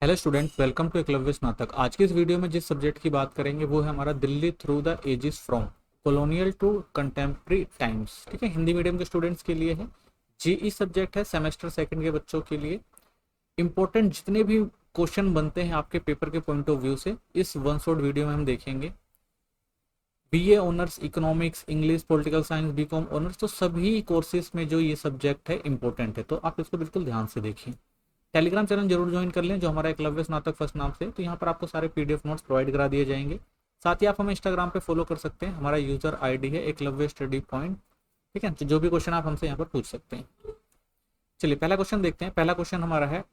Hello student, welcome to Eklavya Snatak. आज की इस वीडियो में जिस सब्जेक्ट की बात करेंगे वो है हमारा Delhi through the ages from colonial to contemporary times. ठीक है, हिंदी मीडियम के स्टूडेंट्स के लिए है। जीई सब्जेक्ट है, सेमेस्टर सेकंड के बच्चों के लिए। इंपॉर्टेंट जितने भी क्वेश्चन बनते हैं आपके पेपर के पॉइंट ऑफ व्यू से इस वन शॉट वीडियो में हम देखेंगे। BA honours, economics, English, political science, BCom honours, तो सभी कोर्सेज में जो ये सब्जेक्ट है इंपॉर्टेंट है, तो आप इसको बिल्कुल ध्यान से देखिए। टेलीग्राम चैनल जरूर ज्वाइन कर लें जो हमारा एकलव्य स्नातक फर्स्ट नाम से, तो यहाँ पर आपको सारे पीडीएफ नोट्स प्रोवाइड करा दिए जाएंगे। साथ ही आप हमें इंस्टाग्राम पे फॉलो कर सकते हैं, हमारा यूजर आईडी है एकलव्य स्टडी पॉइंट। ठीक है, तो जो भी क्वेश्चन आप हमसे यहाँ पर पूछ सकते हैं। चलिए पहला क्वेश्चन देखते हैं। पहला क्वेश्चन हमारा है,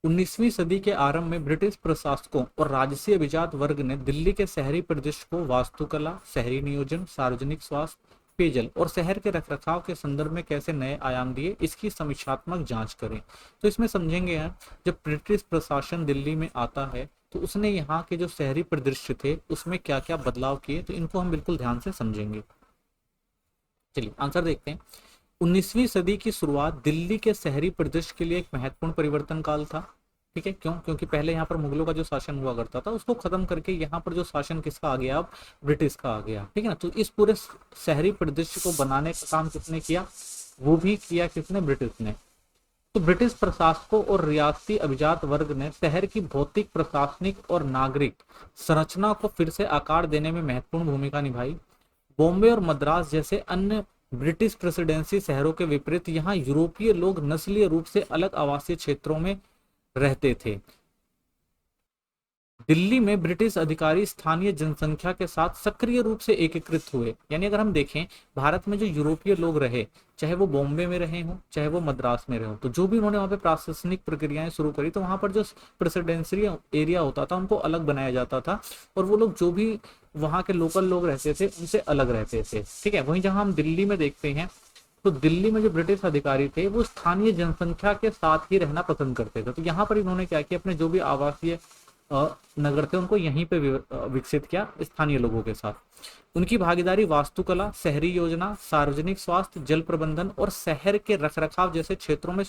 19वीं सदी के आरंभ में ब्रिटिश प्रशासकों और राजसी अभिजात वर्ग ने दिल्ली के शहरी परिदृश्य को वास्तुकला, शहरी नियोजन, सार्वजनिक स्वास्थ्य, पेयजल और शहर के रखरखाव के संदर्भ में कैसे नए आयाम दिए, इसकी समीक्षात्मक जांच करें। तो इसमें समझेंगे यार, जब ब्रिटिश प्रशासन दिल्ली में आता है तो उसने यहाँ के जो शहरी परिदृश्य थे उसमें क्या क्या बदलाव किए, तो इनको हम बिल्कुल ध्यान से समझेंगे। चलिए आंसर देखते हैं। 19वीं सदी की शुरुआत दिल्ली के शहरी परिदृश्य के लिए एक महत्वपूर्ण परिवर्तन काल था। ठीक है, क्यों? क्योंकि पहले यहाँ पर मुगलों का जो शासन हुआ करता था उसको खत्म करके यहाँ पर जो शासन किसका आ गया, अब ब्रिटिश का आ गया। ठीक है ना, तो इस पूरे शहरी परिदृश्य को बनाने का काम किसने किया? वो भी किया किसने? ब्रिटिश ने। तो ब्रिटिश प्रशासकों और रियासती अभिजात वर्ग ने शहर की भौतिक, प्रशासनिक और नागरिक संरचना को फिर से आकार देने में महत्वपूर्ण भूमिका निभाई। बॉम्बे और मद्रास जैसे अन्य ब्रिटिश प्रेसिडेंसी शहरों के विपरीत यहाँ यूरोपीय लोग नस्लीय रूप से अलग आवासीय क्षेत्रों में रहते थे। दिल्ली में ब्रिटिश अधिकारी स्थानीय जनसंख्या के साथ सक्रिय रूप से एकीकृत हुए। यानी अगर हम देखें, भारत में जो यूरोपीय लोग रहे, चाहे वो बॉम्बे में रहे हों चाहे वो मद्रास में रहे हों, तो जो भी उन्होंने वहां पे प्रशासनिक प्रक्रियाएं शुरू करी, तो वहां पर जो प्रेसिडेंशियल एरिया होता था उनको अलग बनाया जाता था, और वो लोग जो भी वहां के लोकल लोग रहते थे उनसे अलग रहते थे। ठीक है, वहीं जहां हम दिल्ली में देखते हैं, तो दिल्ली में जो ब्रिटिश अधिकारी थे वो स्थानीय जनसंख्या के साथ ही रहना पसंद करते थे। तो यहाँ पर इन्होंने क्या किया, अपने जो भी आवासीय नगर थे उनको यहीं पे विकसित किया स्थानीय लोगों के साथ। उनकी भागीदारी वास्तुकला, शहरी योजना, सार्वजनिक स्वास्थ्य, जल प्रबंधन और शहर के रखरखाव जैसे क्षेत्रों में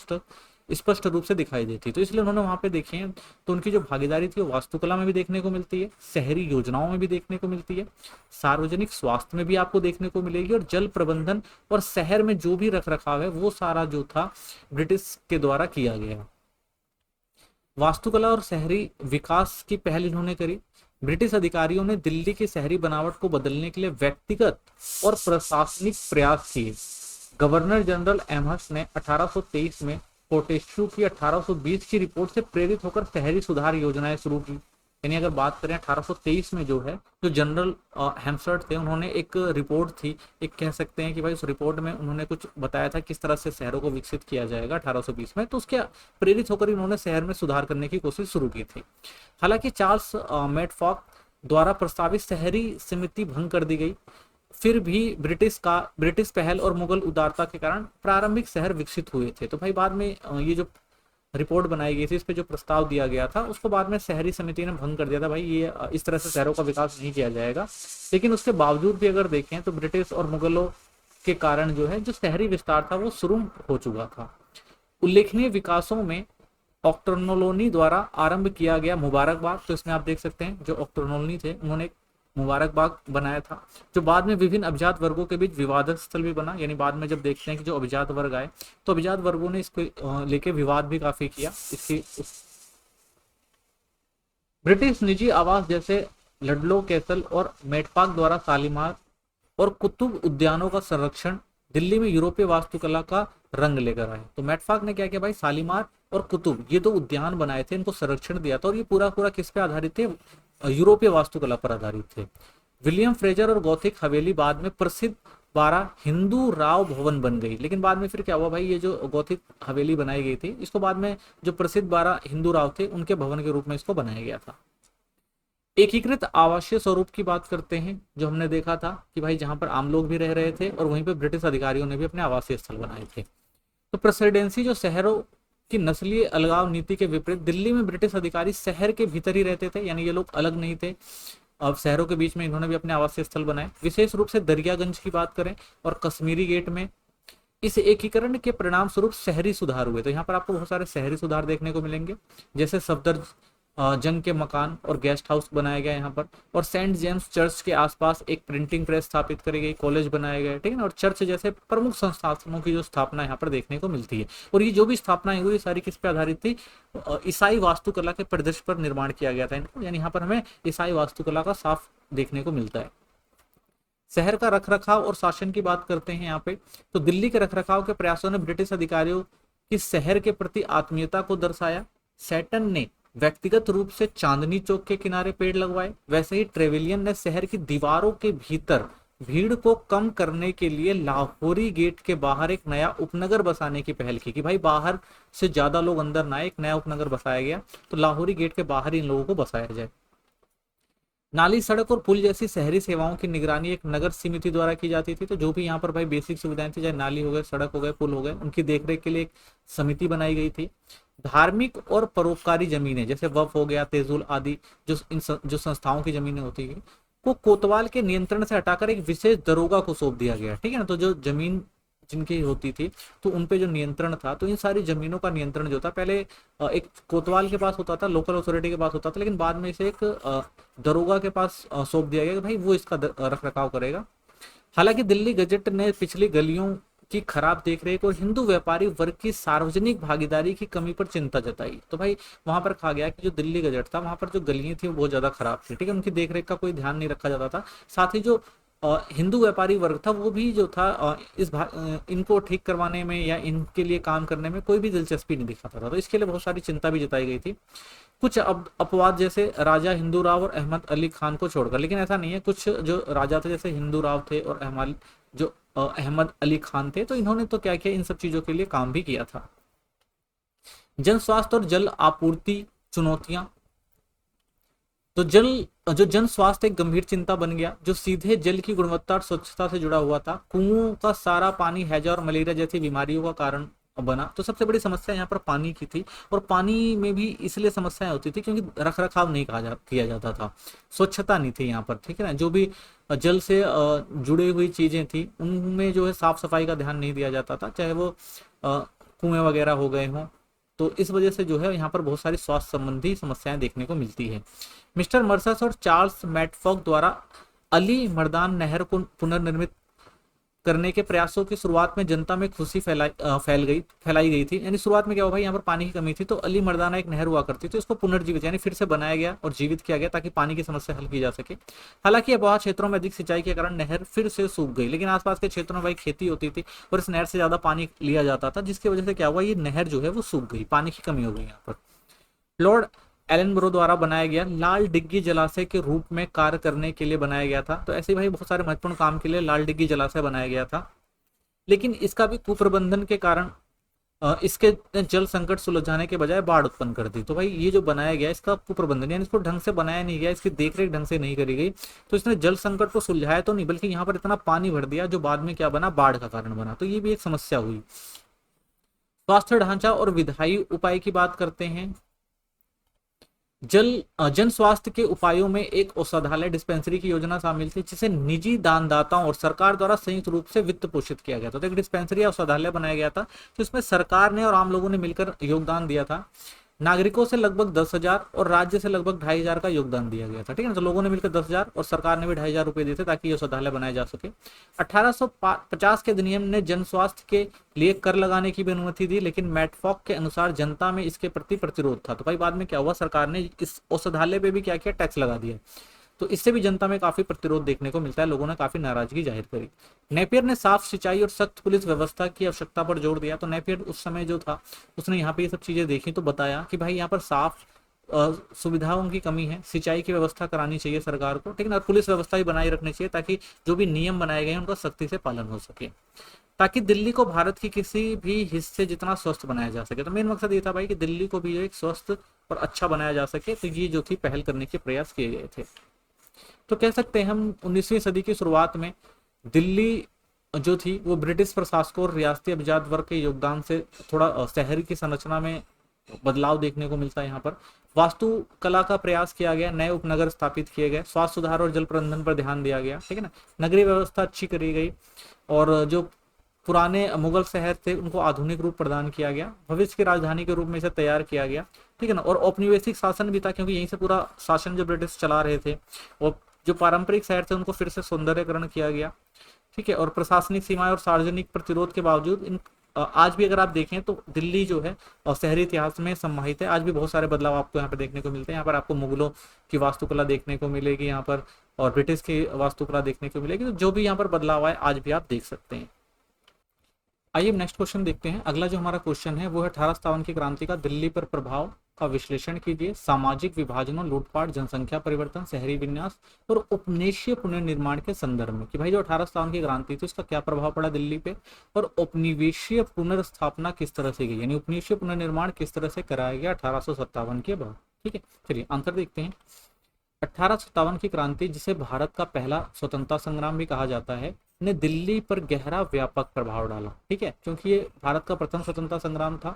स्पष्ट रूप से दिखाई देती। तो इसलिए उन्होंने वहां पे देखे हैं, तो उनकी जो भागीदारी थी वो वास्तुकला में भी देखने को मिलती है, शहरी योजनाओं में भी देखने को मिलती है, सार्वजनिक स्वास्थ्य में भी आपको देखने को मिलेगी, और जल प्रबंधन और शहर में जो भी रखरखाव है वो सारा जो था ब्रिटिश के द्वारा किया गया। वास्तुकला और शहरी विकास की पहल इन्होंने करी। ब्रिटिश अधिकारियों ने दिल्ली की शहरी बनावट को बदलने के लिए व्यक्तिगत और प्रशासनिक प्रयास किए। गवर्नर जनरल एमहर्स्ट ने 1823 में फोर्टेस्क्यू की 1820 की रिपोर्ट से प्रेरित होकर शहरी सुधार योजनाएं शुरू की। यानी अगर बात करें 1823 में जो है, जो जनरल हेम्सर्ट थे, उन्होंने एक रिपोर्ट थी, एक कह सकते हैं कि भाई उस रिपोर्ट में उन्होंने कुछ बताया था किस तरह से शहरों को विकसित किया जाएगा 1820 में, तो उसके प्रेरित होकर इन्होंने शहर में सुधार करने की कोशिश शुरू की थी। हालांकि चार्ल्स मेडफॉक द्वारा प्रस्तावित शहरी समिति भंग कर दी गई। फिर भी ब्रिटिश पहल और मुगल उदारता के कारण प्रारंभिक शहर विकसित हुए थे। तो भाई बाद में ये जो रिपोर्ट बनाई गई थी, इस पे जो प्रस्ताव दिया गया था उसको बाद में शहरी समिति ने भंग कर दिया था। भाई ये इस तरह से शहरों का विकास नहीं किया जाएगा। लेकिन उसके बावजूद भी अगर देखें तो ब्रिटिश और मुगलों के कारण जो है जो शहरी विस्तार था वो शुरू हो चुका था। उल्लेखनीय विकासों में ऑक्टोनोलोनी द्वारा आरंभ किया गया मुबारकबाग, तो इसमें आप देख सकते हैं जो ऑक्टोनोलोनी थे उन्होंने मुबारकबाग बनाया था, जो बाद में विभिन्न अभिजात वर्गों के बीच विवादक स्थल भी बना। यानी बाद में जब देखते हैं कि जो अभिजात वर्ग आए तो अभिजात वर्गों ने इसको लेके विवाद भी काफी किया। ब्रिटिश निजी आवास जैसे लडलो कैसल और मेटपाक द्वारा शालीमार और कुतुब उद्यानों का संरक्षण दिल्ली में यूरोपीय वास्तुकला का रंग लेकर आए। तो मेटफाक ने क्या किया भाई, शालीमार और कुतुब ये दो उद्यान बनाए थे, इनको संरक्षण दिया था, और ये पूरा पूरा किस पे आधारित थे? यूरोपीय वास्तुकला पर आधारित थे। विलियम फ्रेजर और गौथिक हवेली बाद में प्रसिद्ध 12 हिंदू राव भवन बन गई। लेकिन बाद में फिर क्या हुआ भाई, ये जो गौथिक हवेली बनाई गई थी इसको बाद में जो प्रसिद्ध 12 हिंदू राव थे उनके भवन के रूप में इसको बनाया गया था। एकीकृत आवासीय स्वरूप की बात करते हैं, जो हमने देखा था कि भाई जहां पर आम लोग भी रह रहे थे और वहीं पे ब्रिटिश अधिकारियों ने भी अपने आवासीय स्थल बनाए थे। तो प्रेसिडेंसी जो शहरों की नस्लीय अलगाव नीति के विपरीत, दिल्ली में ब्रिटिश अधिकारी शहर के भीतर ही रहते थे, यानी ये लोग अलग नहीं थे। अब शहरों के बीच में इन्होंने भी अपने आवासीय स्थल बनाए। विशेष रूप से दरियागंज की बात करें और कश्मीरी गेट में इस एकीकरण के परिणाम स्वरूप शहरी सुधार हुए। तो यहाँ पर आपको बहुत सारे शहरी सुधार देखने को मिलेंगे, जैसे जंग के मकान और गेस्ट हाउस बनाया गया यहाँ पर। और सेंट जेम्स चर्च के आसपास एक प्रिंटिंग प्रेस स्थापित करी गई, कॉलेज बनाए गए, ठीक है ना। और चर्च जैसे प्रमुख संस्थानों की जो स्थापना यहाँ पर देखने को मिलती है। और ये जो भी स्थापनाएं हुई सारी किस पे आधारित थी, ईसाई वास्तुकला के परिदृश्य पर निर्माण किया गया था इनको, यानी यहाँ पर हमें ईसाई वास्तुकला का साफ देखने को मिलता है। शहर का रखरखाव और शासन की बात करते हैं यहाँ पे, तो दिल्ली के रखरखाव के प्रयासों ने ब्रिटिश अधिकारियों की शहर के प्रति आत्मीयता को दर्शाया। सैटन ने व्यक्तिगत रूप से चांदनी चौक के किनारे पेड़ लगवाए, वैसे ही ट्रेविलियन ने शहर की दीवारों के भीतर भीड़ को कम करने के लिए लाहौरी गेट के बाहर एक नया उपनगर बसाने की पहल की, कि भाई बाहर से ज्यादा लोग अंदर ना आए, एक नया उपनगर बसाया गया, तो लाहौरी गेट के बाहर इन लोगों को बसाया जाए। नाली, सड़क और पुल जैसी शहरी सेवाओं की निगरानी एक नगर समिति द्वारा की जाती थी। तो जो भी यहाँ पर भाई बेसिक सुविधाएं थी, चाहे नाली हो गए, सड़क हो गए, पुल हो गए, उनकी देखरेख के लिए एक समिति बनाई गई थी। धार्मिक और परोपकारी जमीनें जैसे वक्फ हो गया, तेजुल आदि, जो संस्थाओं की जमीनें होती है, को कोतवाल के नियंत्रण से हटाकर एक विशेष दरोगा को सौंप दिया गया, ठीक है ना। तो जो जमीन जिनकी होती थी तो उनपे जो नियंत्रण था, तो इन सारी जमीनों का नियंत्रण जो था पहले एक कोतवाल के पास होता था, लोकल अथॉरिटी के पास होता था, लेकिन बाद में इसे एक दरोगा के पास सौंप दिया गया कि भाई वो इसका रख रखाव करेगा। हालांकि दिल्ली गजट ने पिछली गलियों की खराब देखरेख और हिंदू व्यापारी वर्ग की सार्वजनिक भागीदारी की कमी पर चिंता जताई। तो भाई वहां पर कहा गया कि जो दिल्ली गजट था वहां पर जो गलियां थी वो बहुत ज्यादा खराब थी, ठीक है, उनकी देखरेख का कोई ध्यान नहीं रखा जाता था। साथ ही जो हिंदू व्यापारी वर्ग था वो भी जो था इनको ठीक करवाने में या इनके लिए काम करने में कोई भी दिलचस्पी नहीं दिखाता था, तो इसके लिए बहुत सारी चिंता भी जताई गई थी। कुछ अपवाद जैसे राजा हिंदू राव और अहमद अली खान को छोड़कर, लेकिन ऐसा नहीं है, कुछ जो राजा थे जैसे हिंदू राव थे और अहमद अली खान थे, तो इन्होंने तो क्या किया, इन सब चीजों के लिए काम भी किया था। जन स्वास्थ्य और जल आपूर्ति चुनौतियां, तो जन स्वास्थ्य एक गंभीर चिंता बन गया, जो सीधे जल की गुणवत्ता और स्वच्छता से जुड़ा हुआ था। कुओं का सारा पानी हैजा और मलेरिया जैसी बीमारियों का कारण बना। तो सबसे बड़ी समस्या यहाँ पर पानी की थी, और पानी में भी इसलिए समस्याएं होती थी क्योंकि रख रखाव नहीं किया जाता था, स्वच्छता नहीं थी यहाँ पर, ठीक है ना। जो भी जल से जुड़ी हुई चीजें थी उनमें जो है साफ सफाई का ध्यान नहीं दिया जाता था, चाहे वो कुएं वगैरह हो गए हों। तो इस वजह से जो है यहाँ पर बहुत सारी स्वास्थ्य संबंधी समस्याएं देखने को मिलती है। मिस्टर मर्सस और चार्ल्स मैटफॉक द्वारा अली मर्दान नहर को पुनर्निर्मित करने के प्रयासों की शुरुआत में जनता में खुशी फैलाई गई थी। यानी शुरुआत में क्या हुआ भाई, यहाँ पर पानी की कमी थी, तो अली मर्दाना एक नहर हुआ करती थी, उसको पुनर्जीवित यानी फिर से बनाया गया और जीवित किया गया ताकि पानी की समस्या हल की जा सके। हालांकि अबोहा क्षेत्रों में अधिक सिंचाई के कारण नहर फिर से सूख गई, लेकिन आसपास के क्षेत्रों में भाई खेती होती थी और इस नहर से ज्यादा पानी लिया जाता था, जिसकी वजह से क्या हुआ, ये नहर जो है वो सूख गई, पानी की कमी हो गई यहाँ पर। लॉर्ड एलनब्रो द्वारा बनाया गया लाल डिग्गी जलाशय के रूप में कार्य करने के लिए बनाया गया था। तो ऐसे भाई बहुत सारे महत्वपूर्ण काम के लिए लाल डिग्गी जलाशय बनाया गया था, लेकिन इसका भी कुप्रबंधन के कारण इसके जल संकट सुलझाने के बजाय बाढ़ उत्पन्न कर दी। तो भाई ये जो बनाया गया इसका कुप्रबंधन, यानी इसको ढंग से बनाया नहीं गया, इसकी देखरेख ढंग से नहीं करी गई, तो इसने जल संकट को सुलझाया तो नहीं, बल्कि यहाँ पर इतना पानी भर दिया जो बाद में क्या बना, बाढ़ का कारण बना। तो ये भी एक समस्या हुई। स्वास्थ्य ढांचा और विधायी उपाय की बात करते हैं। जन स्वास्थ्य के उपायों में एक औषधालय डिस्पेंसरी की योजना शामिल थी, जिसे निजी दानदाताओं और सरकार द्वारा संयुक्त रूप से वित्त पोषित किया गया था। तो एक डिस्पेंसरी या औषधालय बनाया गया था, तो इसमें सरकार ने और आम लोगों ने मिलकर योगदान दिया था। नागरिकों से लगभग 10,000 और राज्य से लगभग 2,500 का योगदान दिया गया था, ठीक है ना। तो लोगों ने मिलकर 10,000 और सरकार ने भी 2,500 रुपए दिए थे ताकि ये औषधालय बनाया जा सके। 1850 के अधिनियम ने जन स्वास्थ्य के लिए कर लगाने की भी अनुमति दी, लेकिन मैटफॉक के अनुसार जनता में इसके प्रति प्रतिरोध था। तो भाई बाद में क्या हुआ, सरकार ने इस औषधालय पे भी क्या किया, टैक्स लगा दिया, तो इससे भी जनता में काफी प्रतिरोध देखने को मिलता है, लोगों ने काफी नाराजगी जाहिर करी। नेपियर ने साफ सिंचाई और सख्त पुलिस व्यवस्था की आवश्यकता पर जोर दिया। तो नेपियर उस समय जो था उसने यहाँ पे ये सब चीजें देखी, तो बताया कि भाई यहाँ पर साफ सुविधाओं की कमी है, सिंचाई की व्यवस्था करानी चाहिए सरकार को, ठीक है ना, और पुलिस व्यवस्था भी बनाए रखनी चाहिए ताकि जो भी नियम बनाए गए हैं उनका सख्ती से पालन हो सके, ताकि दिल्ली को भारत की किसी भी हिस्से जितना स्वस्थ बनाया जा सके। तो मेन मकसद ये था भाई कि दिल्ली को भी एक स्वस्थ और अच्छा बनाया जा सके, तो ये जो थी पहल करने के प्रयास किए गए थे। तो कह सकते हैं हम 19वीं सदी की शुरुआत में दिल्ली जो थी वो ब्रिटिश प्रशासकों और रियासती अभिजात वर्ग के योगदान से थोड़ा शहर की संरचना में बदलाव देखने को मिलता है। यहाँ पर वास्तुकला का प्रयास किया गया, नए उपनगर स्थापित किए गए, स्वास्थ्य सुधार और जल प्रबंधन पर ध्यान दिया गया, ठीक है ना, नगरीय व्यवस्था अच्छी करी गई, और जो पुराने मुगल शहर थे उनको आधुनिक रूप प्रदान किया गया, भविष्य की राजधानी के रूप में इसे तैयार किया गया, ठीक है ना। और औपनिवेशिक शासन भी था, क्योंकि यहीं से पूरा शासन जो ब्रिटिश चला रहे थे, और जो पारंपरिक शहर थे उनको फिर से सौंदर्यकरण किया गया, ठीक है। और प्रशासनिक सीमाएं और सार्वजनिक प्रतिरोध के बावजूद इन आज भी अगर आप देखें तो दिल्ली जो है और शहरी इतिहास में सम्मानित है। आज भी बहुत सारे बदलाव आपको यहाँ पर देखने को मिलते हैं। यहाँ पर आपको मुगलों की वास्तुकला देखने को मिलेगी यहाँ पर, और ब्रिटिश की वास्तुकला देखने को मिलेगी। तो जो भी यहाँ पर बदलाव आए आज भी आप देख सकते हैं। आइए नेक्स्ट क्वेश्चन देखते हैं। अगला जो हमारा क्वेश्चन है वो है 1857 की क्रांति का दिल्ली पर प्रभाव का विश्लेषण कीजिए। सामाजिक विभाजनों, लूटपाट, जनसंख्या परिवर्तन, शहरी विन्यास और उपनिवेशीय पुनर्निर्माण के संदर्भ में कि भाई जो 1857 की क्रांति थी उसका क्या प्रभाव पड़ा दिल्ली पे, और उपनिवेशीय पुनर्स्थापना किस तरह से की, यानी उपनिवेशीय पुनर्निर्माण किस तरह से कराया गया 1857 के बाद। ठीक है, चलिए आंसर देखते हैं। 1857 की क्रांति, जिसे भारत का पहला स्वतंत्रता संग्राम भी कहा जाता है, ने दिल्ली पर गहरा व्यापक प्रभाव डाला। ठीक है, क्योंकि ये भारत का प्रथम स्वतंत्रता संग्राम था।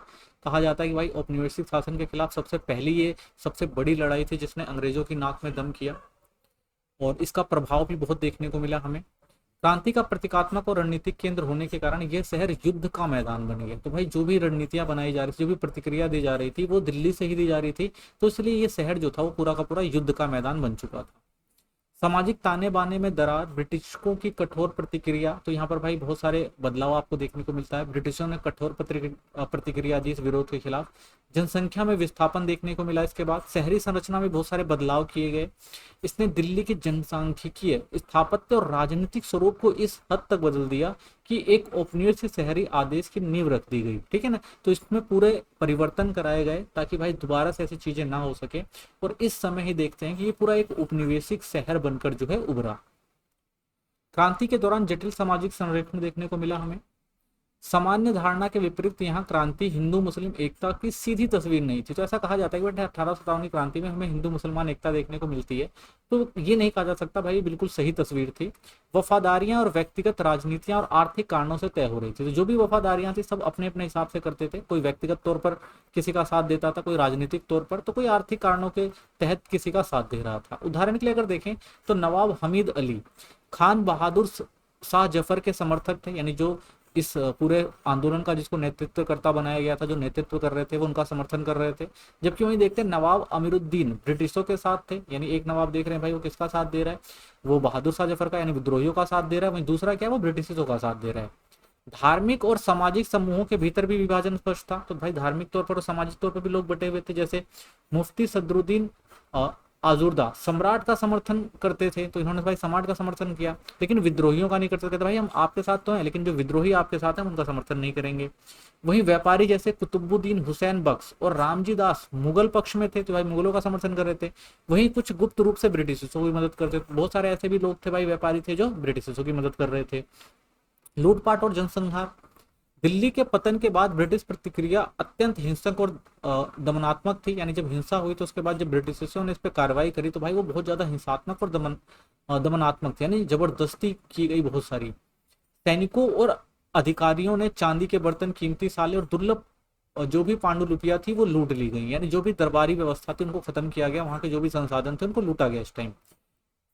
कहा जाता है कि भाई औपनिवेशिक शासन के खिलाफ सबसे पहली ये सबसे बड़ी लड़ाई थी जिसने अंग्रेजों की नाक में दम किया, और इसका प्रभाव भी बहुत देखने को मिला हमें। क्रांति का प्रतीकात्मक और रणनीतिक केंद्र होने के कारण यह शहर युद्ध का मैदान बन गया। तो भाई जो भी रणनीतियां बनाई जा रही थी, जो भी प्रतिक्रिया दी जा रही थी, वो दिल्ली से ही दी जा रही थी। तो इसलिए ये शहर जो था वो पूरा का पूरा युद्ध का मैदान बन चुका था। सामाजिक ताने बाने में दरार, ब्रिटिशों की कठोर प्रतिक्रिया। तो यहाँ पर भाई बहुत सारे बदलाव आपको देखने को मिलता है। ब्रिटिशों ने कठोर प्रतिक्रिया दी इस विरोध के खिलाफ। जनसंख्या में विस्थापन देखने को मिला। इसके बाद शहरी संरचना में बहुत सारे बदलाव किए गए। इसने दिल्ली के जनसांख्यिकीय, स्थापत्य और राजनीतिक स्वरूप को इस हद तक बदल दिया कि एक औपनिवेशिक शहरी आदेश की नींव रख दी गई। ठीक है ना, तो इसमें पूरे परिवर्तन कराए गए ताकि भाई दोबारा से ऐसी चीजें ना हो सके। और इस समय ही देखते हैं कि ये पूरा एक औपनिवेशिक शहर बनकर जो है उभरा। क्रांति के दौरान जटिल सामाजिक संरेखण देखने को मिला हमें। सामान्य धारणा के विपरीत यहाँ क्रांति हिंदू मुस्लिम एकता की सीधी तस्वीर नहीं थी। तो ऐसा कहा जाता है कि 1857 की क्रांति में हमें हिंदू मुसलमान एकता देखने को मिलती है, तो ये नहीं कहा जा सकता भाई बिल्कुल सही तस्वीर थी। वफादारियां और व्यक्तिगत राजनीतियां और आर्थिक कारणों से तय हो रही थी। तो जो भी वफादारियां थी सब अपने अपने हिसाब से करते थे। कोई व्यक्तिगत तौर पर किसी का साथ देता था, कोई राजनीतिक तौर पर, तो कोई आर्थिक कारणों के तहत किसी का साथ दे रहा था। उदाहरण के लिए अगर देखें तो नवाब हमीद अली खान बहादुर शाह जफर के समर्थक थे, यानी जो इस पूरे आंदोलन का जिसको नेतृत्वकर्ता बनाया गया था, जो नेतृत्व कर रहे थे, वो उनका समर्थन कर रहे थे। जबकि वहीं देखते हैं नवाब अमीरुद्दीन ब्रिटिशों के साथ थे, यानी एक नवाब देख रहे हैं भाई वो किसका साथ दे रहा है, वो बहादुर शाह जफर का यानी विद्रोहियों का साथ दे रहा है। वहीं दूसरा क्या है, वो ब्रिटिशों का साथ दे रहा है। धार्मिक और सामाजिक समूहों के भीतर भी विभाजन स्पष्ट था। तो भाई धार्मिक तौर पर और सामाजिक तौर पर भी लोग बटे हुए थे। जैसे मुफ्ती सदरुद्दीन आजुर्दा सम्राट का समर्थन करते थे, तो इन्होंने भाई सम्राट का समर्थन किया, लेकिन विद्रोहियों का नहीं करते थे। भाई हम आपके साथ तो हैं, लेकिन जो विद्रोही आपके साथ हैं उनका समर्थन नहीं करेंगे। वहीं व्यापारी जैसे कुतुबुद्दीन हुसैन बख्श और रामजी दास मुगल पक्ष में थे, तो भाई मुगलों का समर्थन कर रहे थे। वहीं कुछ गुप्त रूप से ब्रिटिशों की मदद करते थे। बहुत सारे ऐसे भी लोग थे भाई, व्यापारी थे, जो ब्रिटिशों की मदद कर रहे थे। लूटपाट और जनसंहार। दिल्ली के पतन के बाद ब्रिटिश प्रतिक्रिया अत्यंत हिंसक और दमनात्मक थी। यानी जब हिंसा हुई तो उसके बाद जब ब्रिटिशर्सों ने इस पर कार्रवाई करी तो भाई वो बहुत ज्यादा हिंसात्मक और दमनात्मक थी, यानी जबरदस्ती की गई बहुत सारी। सैनिकों और अधिकारियों ने चांदी के बर्तन, कीमती साले और दुर्लभ जो भी पांडुलिपियां थी वो लूट ली गई। यानी जो भी दरबारी व्यवस्था थी उनको खत्म किया गया, वहां के जो भी संसाधन थे उनको लूटा गया इस टाइम।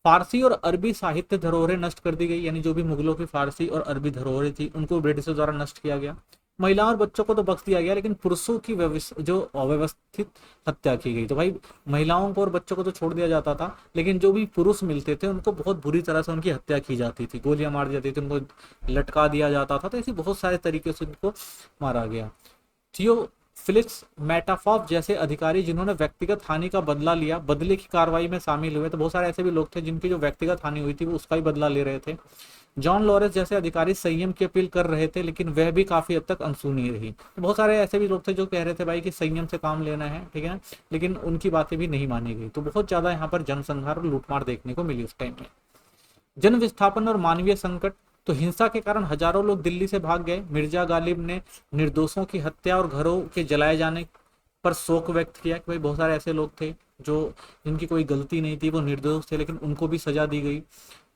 फारसी और अरबी साहित्य धरोहरें नष्ट कर दी गई, यानी जो भी मुगलों की फारसी और अरबी धरोहरें थी उनको ब्रिटिशों द्वारा नष्ट किया गया। महिलाओं और बच्चों को तो बख्श दिया गया, लेकिन पुरुषों की जो अव्यवस्थित हत्या की गई। तो भाई महिलाओं को और बच्चों को तो छोड़ दिया जाता था, लेकिन जो भी पुरुष मिलते थे उनको बहुत बुरी तरह से उनकी हत्या की जाती थी, गोलियां मार दी जाती थी, उनको लटका दिया जाता था। तो ऐसे बहुत सारे तरीके से उनको मारा गया। फिलिक्स मेटाफॉफ जैसे अधिकारी जिन्होंने व्यक्तिगत हानि का बदला लिया, बदले की कार्रवाई में शामिल हुए। तो बहुत सारे ऐसे भी लोग थे जिनकी जो व्यक्तिगत हानि हुई थी वो उसका ही बदला ले रहे थे। जॉन लॉरेंस जैसे अधिकारी संयम की अपील कर रहे थे, लेकिन वह भी काफी हद तक अनसुनी रही। तो बहुत सारे ऐसे भी लोग थे जो कह रहे थे भाई कि संयम से काम लेना है, ठीक है ना, लेकिन उनकी बातें भी नहीं मानी गई। तो बहुत ज्यादा यहाँ पर जनसंहार और लूटमार देखने को मिली उस टाइम में। जन विस्थापन और मानवीय संकट। तो हिंसा के कारण हजारों लोग दिल्ली से भाग गए। मिर्जा गालिब ने निर्दोषों की हत्या और घरों के जलाए जाने पर शोक व्यक्त किया कि भाई बहुत सारे ऐसे लोग थे जो जिनकी कोई गलती नहीं थी, वो निर्दोष थे, लेकिन उनको भी सजा दी गई।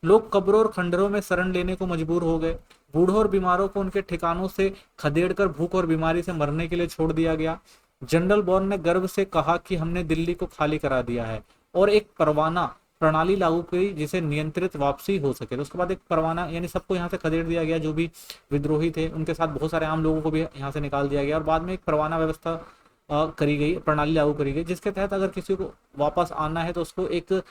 लोग कब्रों और खंडरों में शरण लेने को मजबूर हो गए। बूढ़ों और बीमारों को उनके ठिकानों से खदेड़कर भूख और बीमारी से मरने के लिए छोड़ दिया गया। जनरल बॉर्न ने गर्व से कहा कि हमने दिल्ली को खाली करा दिया है, और एक परवाना प्रणाली लागू की जिसे नियंत्रित वापसी हो सके। तो उसके बाद एक परवाना, यानी सबको यहाँ से खदेड़ दिया गया, जो भी विद्रोही थे उनके साथ बहुत सारे आम लोगों को भी यहाँ से निकाल दिया गया, और बाद में एक परवाना व्यवस्था करी गई, प्रणाली लागू करी गई, जिसके तहत अगर किसी को वापस आना है तो उसको एक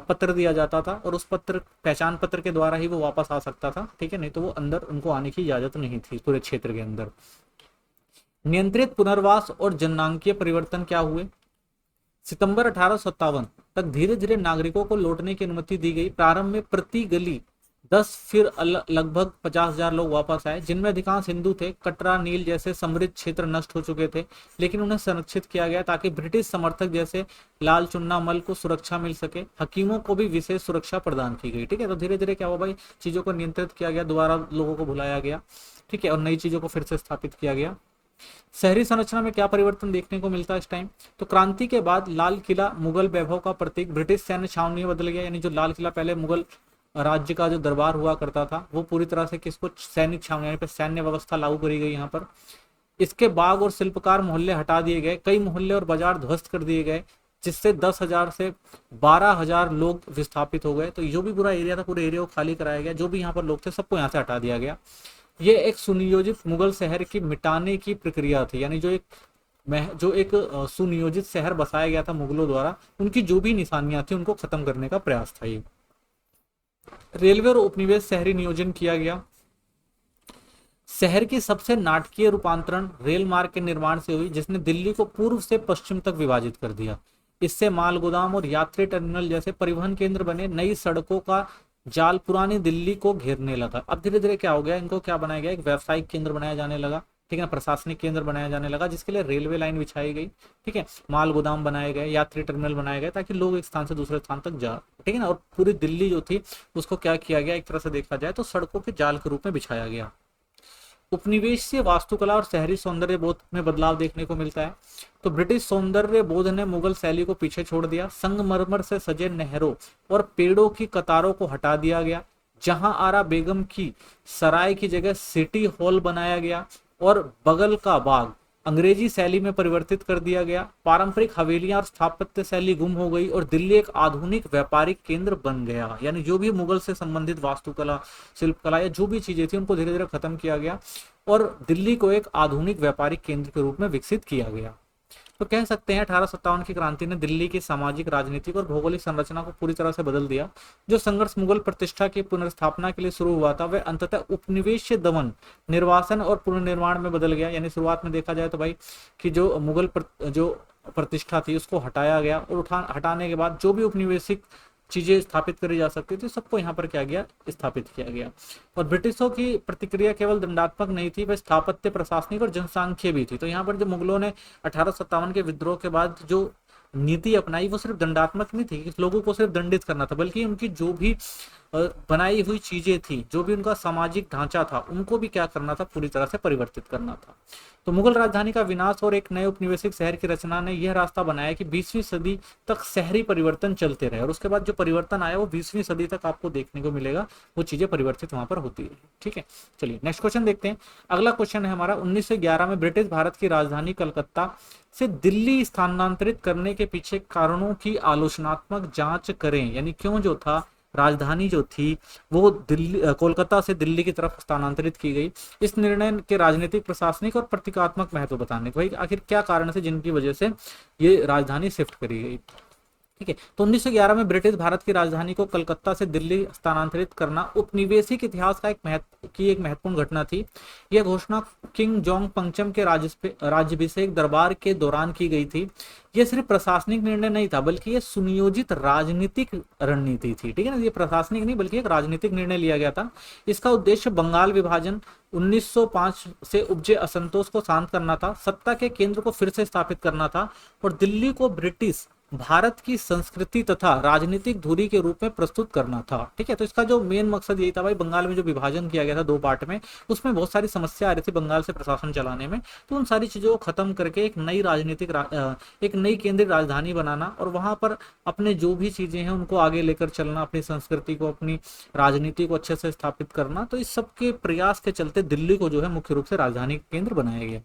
पत्र दिया जाता था, और उस पत्र, पहचान पत्र के द्वारा ही वो वापस आ सकता था, ठीक है, नहीं तो वो अंदर उनको आने की इजाजत नहीं थी पूरे क्षेत्र के अंदर। नियंत्रित पुनर्वास और जननांकीय परिवर्तन क्या हुए? सितंबर 1857 तक धीरे धीरे नागरिकों को लौटने की अनुमति दी गई। प्रारंभ में प्रति गली 10, फिर लगभग 50,000 लोग वापस आए, जिनमें अधिकांश हिंदू थे। कटरा, नील जैसे समृद्ध क्षेत्र नष्ट हो चुके थे, लेकिन उन्हें संरक्षित किया गया ताकि ब्रिटिश समर्थक जैसे लाल चुन्ना मल को सुरक्षा मिल सके। हकीमों को भी विशेष सुरक्षा प्रदान की गई, ठीक है। तो धीरे धीरे क्या हुआ भाई, चीजों को नियंत्रित किया गया, दोबारा लोगों को बुलाया गया, ठीक है, और नई चीजों को फिर से स्थापित किया गया। शहरी संरचना में क्या परिवर्तन देखने को मिलता है इस टाइम? तो क्रांति के बाद लाल किला मुगल वैभव का प्रतीक ब्रिटिश सैन्य छावनी में बदल गया, यानी जो लाल किला पहले मुगल राज्य का जो दरबार हुआ करता था, वो पूरी तरह से किसको, सैनिक छावनी, यानी पे सैन्य व्यवस्था लागू करी गई यहाँ पर। इसके बाग और शिल्पकार मोहल्ले हटा दिए गए, कई मोहल्ले और बाजार ध्वस्त कर दिए गए, जिससे 10,000 से 12,000 लोग विस्थापित हो गए। तो जो भी पूरा एरिया था, पूरे एरिया को खाली कराया गया, जो भी यहाँ पर लोग थे सबको यहाँ से हटा दिया गया। ये एक सुनियोजित मुगल शहर की मिटाने की प्रक्रिया थी, यानी जो एक सुनियोजित शहर बसाया गया था मुगलों द्वारा, उनकी जो भी निशानियां थी उनको खत्म करने का प्रयास था ये। रेलवे और उपनिवेश शहरी नियोजन किया गया। शहर की सबसे नाटकीय रूपांतरण रेल मार्ग के निर्माण से हुई, जिसने दिल्ली को पूर्व से पश्चिम तक विभाजित कर दिया। इससे माल गोदाम और यात्री टर्मिनल जैसे परिवहन केंद्र बने। नई सड़कों का जाल पुरानी दिल्ली को घेरने लगा। अब धीरे धीरे क्या हो गया, इनको क्या बनाया गया, एक व्यावसायिक केंद्र बनाया जाने लगा, ठीक है ना, प्रशासनिक केंद्र बनाया जाने लगा, जिसके लिए रेलवे लाइन बिछाई गई, ठीक है, माल गोदाम बनाए गए, यात्री टर्मिनल बनाए गए, ताकि लोग एक स्थान से दूसरे स्थान तक जा, ठीक है ना। और पूरी दिल्ली जो थी उसको क्या किया गया, एक तरह से देखा जाए तो सड़कों के जाल के रूप में बिछाया गया। उपनिवेश से वास्तुकला और शहरी सौंदर्य बोध में बदलाव देखने को मिलता है। तो ब्रिटिश सौंदर्य बोध ने मुगल शैली को पीछे छोड़ दिया। संगमरमर से सजे नहरों और पेड़ों की कतारों को हटा दिया गया। जहां आरा बेगम की सराय की जगह सिटी हॉल बनाया गया, और बगल का बाग अंग्रेजी शैली में परिवर्तित कर दिया गया। पारंपरिक हवेलियां और स्थापत्य शैली गुम हो गई, और दिल्ली एक आधुनिक व्यापारिक केंद्र बन गया। यानी जो भी मुगल से संबंधित वास्तुकला, शिल्पकला या जो भी चीजें थी उनको धीरे धीरे खत्म किया गया, और दिल्ली को एक आधुनिक व्यापारिक केंद्र के रूप में विकसित किया गया। तो कह सकते हैं 1857 की क्रांति ने दिल्ली की सामाजिक, राजनीतिक और भौगोलिक संरचना को पूरी तरह से बदल दिया। जो संघर्ष मुगल प्रतिष्ठा की पुनर्स्थापना के लिए शुरू हुआ था, वह अंततः उपनिवेश दमन, निर्वासन और पुनर्निर्माण में बदल गया। यानी शुरुआत में देखा जाए तो भाई कि जो मुगल जो प्रतिष्ठा थी उसको हटाया गया, और हटाने के बाद जो भी उपनिवेशिक चीजें स्थापित करी जा सकती थी सबको यहाँ पर क्या गया, स्थापित किया गया। और ब्रिटिशों की प्रतिक्रिया केवल दंडात्मक नहीं थी, वह स्थापत्य, प्रशासनिक और जनसांख्यिकीय भी थी। तो यहाँ पर जो मुगलों ने 1857 के विद्रोह के बाद जो नीति अपनाई वो सिर्फ दंडात्मक नहीं थी कि लोगों को सिर्फ दंडित करना था, बल्कि उनकी जो भी बनाई हुई चीजें थी, जो भी उनका सामाजिक ढांचा था, उनको भी क्या करना था, पूरी तरह से परिवर्तित करना था। तो मुगल राजधानी का विनाश और एक नए उपनिवेशिक शहर की रचना ने यह रास्ता बनाया कि 20वीं सदी तक शहरी परिवर्तन चलते रहे, और उसके बाद जो परिवर्तन आया वो 20वीं सदी तक आपको देखने को मिलेगा, वो चीजें परिवर्तित वहां पर होती है, ठीक है। चलिए नेक्स्ट क्वेश्चन देखते हैं। अगला क्वेश्चन है हमारा, 1911 में ब्रिटिश भारत की राजधानी कलकत्ता से दिल्ली स्थानांतरित करने के पीछे कारणों की आलोचनात्मक जांच करें। यानी क्यों जो था राजधानी जो थी वो दिल्ली, कोलकाता से दिल्ली की तरफ स्थानांतरित की गई। इस निर्णय के राजनीतिक, प्रशासनिक और प्रतीकात्मक महत्व बताने को, भाई आखिर क्या कारण से जिनकी वजह से ये राजधानी शिफ्ट करी गई, ठीक है। तो 1911 में ब्रिटिश भारत की राजधानी को कलकत्ता से दिल्ली स्थानांतरित करना उपनिवेशिक इतिहास का एक महत्वपूर्ण घटना थी। यह घोषणा किंग जोंग पंचम के राज्याभिषेक दरबार के दौरान की गई थी। यह सिर्फ प्रशासनिक निर्णय नहीं था, बल्कि यह सुनियोजित राजनीतिक रणनीति थी, ठीक है ना। ये प्रशासनिक नहीं बल्कि एक राजनीतिक निर्णय लिया गया था। इसका उद्देश्य बंगाल विभाजन, 1905 से उपजे असंतोष को शांत करना था, सत्ता के केंद्र को फिर से स्थापित करना था, और दिल्ली को ब्रिटिश भारत की संस्कृति तथा राजनीतिक धुरी के रूप में प्रस्तुत करना था, ठीक है। तो इसका जो मेन मकसद यही था भाई, बंगाल में जो विभाजन किया गया था 2 पार्ट में, उसमें बहुत सारी समस्या आ रही थी बंगाल से प्रशासन चलाने में। तो उन सारी चीजों को खत्म करके एक नई राजनीतिक एक नई केंद्रीय राजधानी बनाना, और वहां पर अपने जो भी चीजें हैं उनको आगे लेकर चलना, अपनी संस्कृति को, अपनी राजनीति को अच्छे से स्थापित करना। तो इस सब के प्रयास के चलते दिल्ली को जो है मुख्य रूप से राजधानी केंद्र बनाया गया।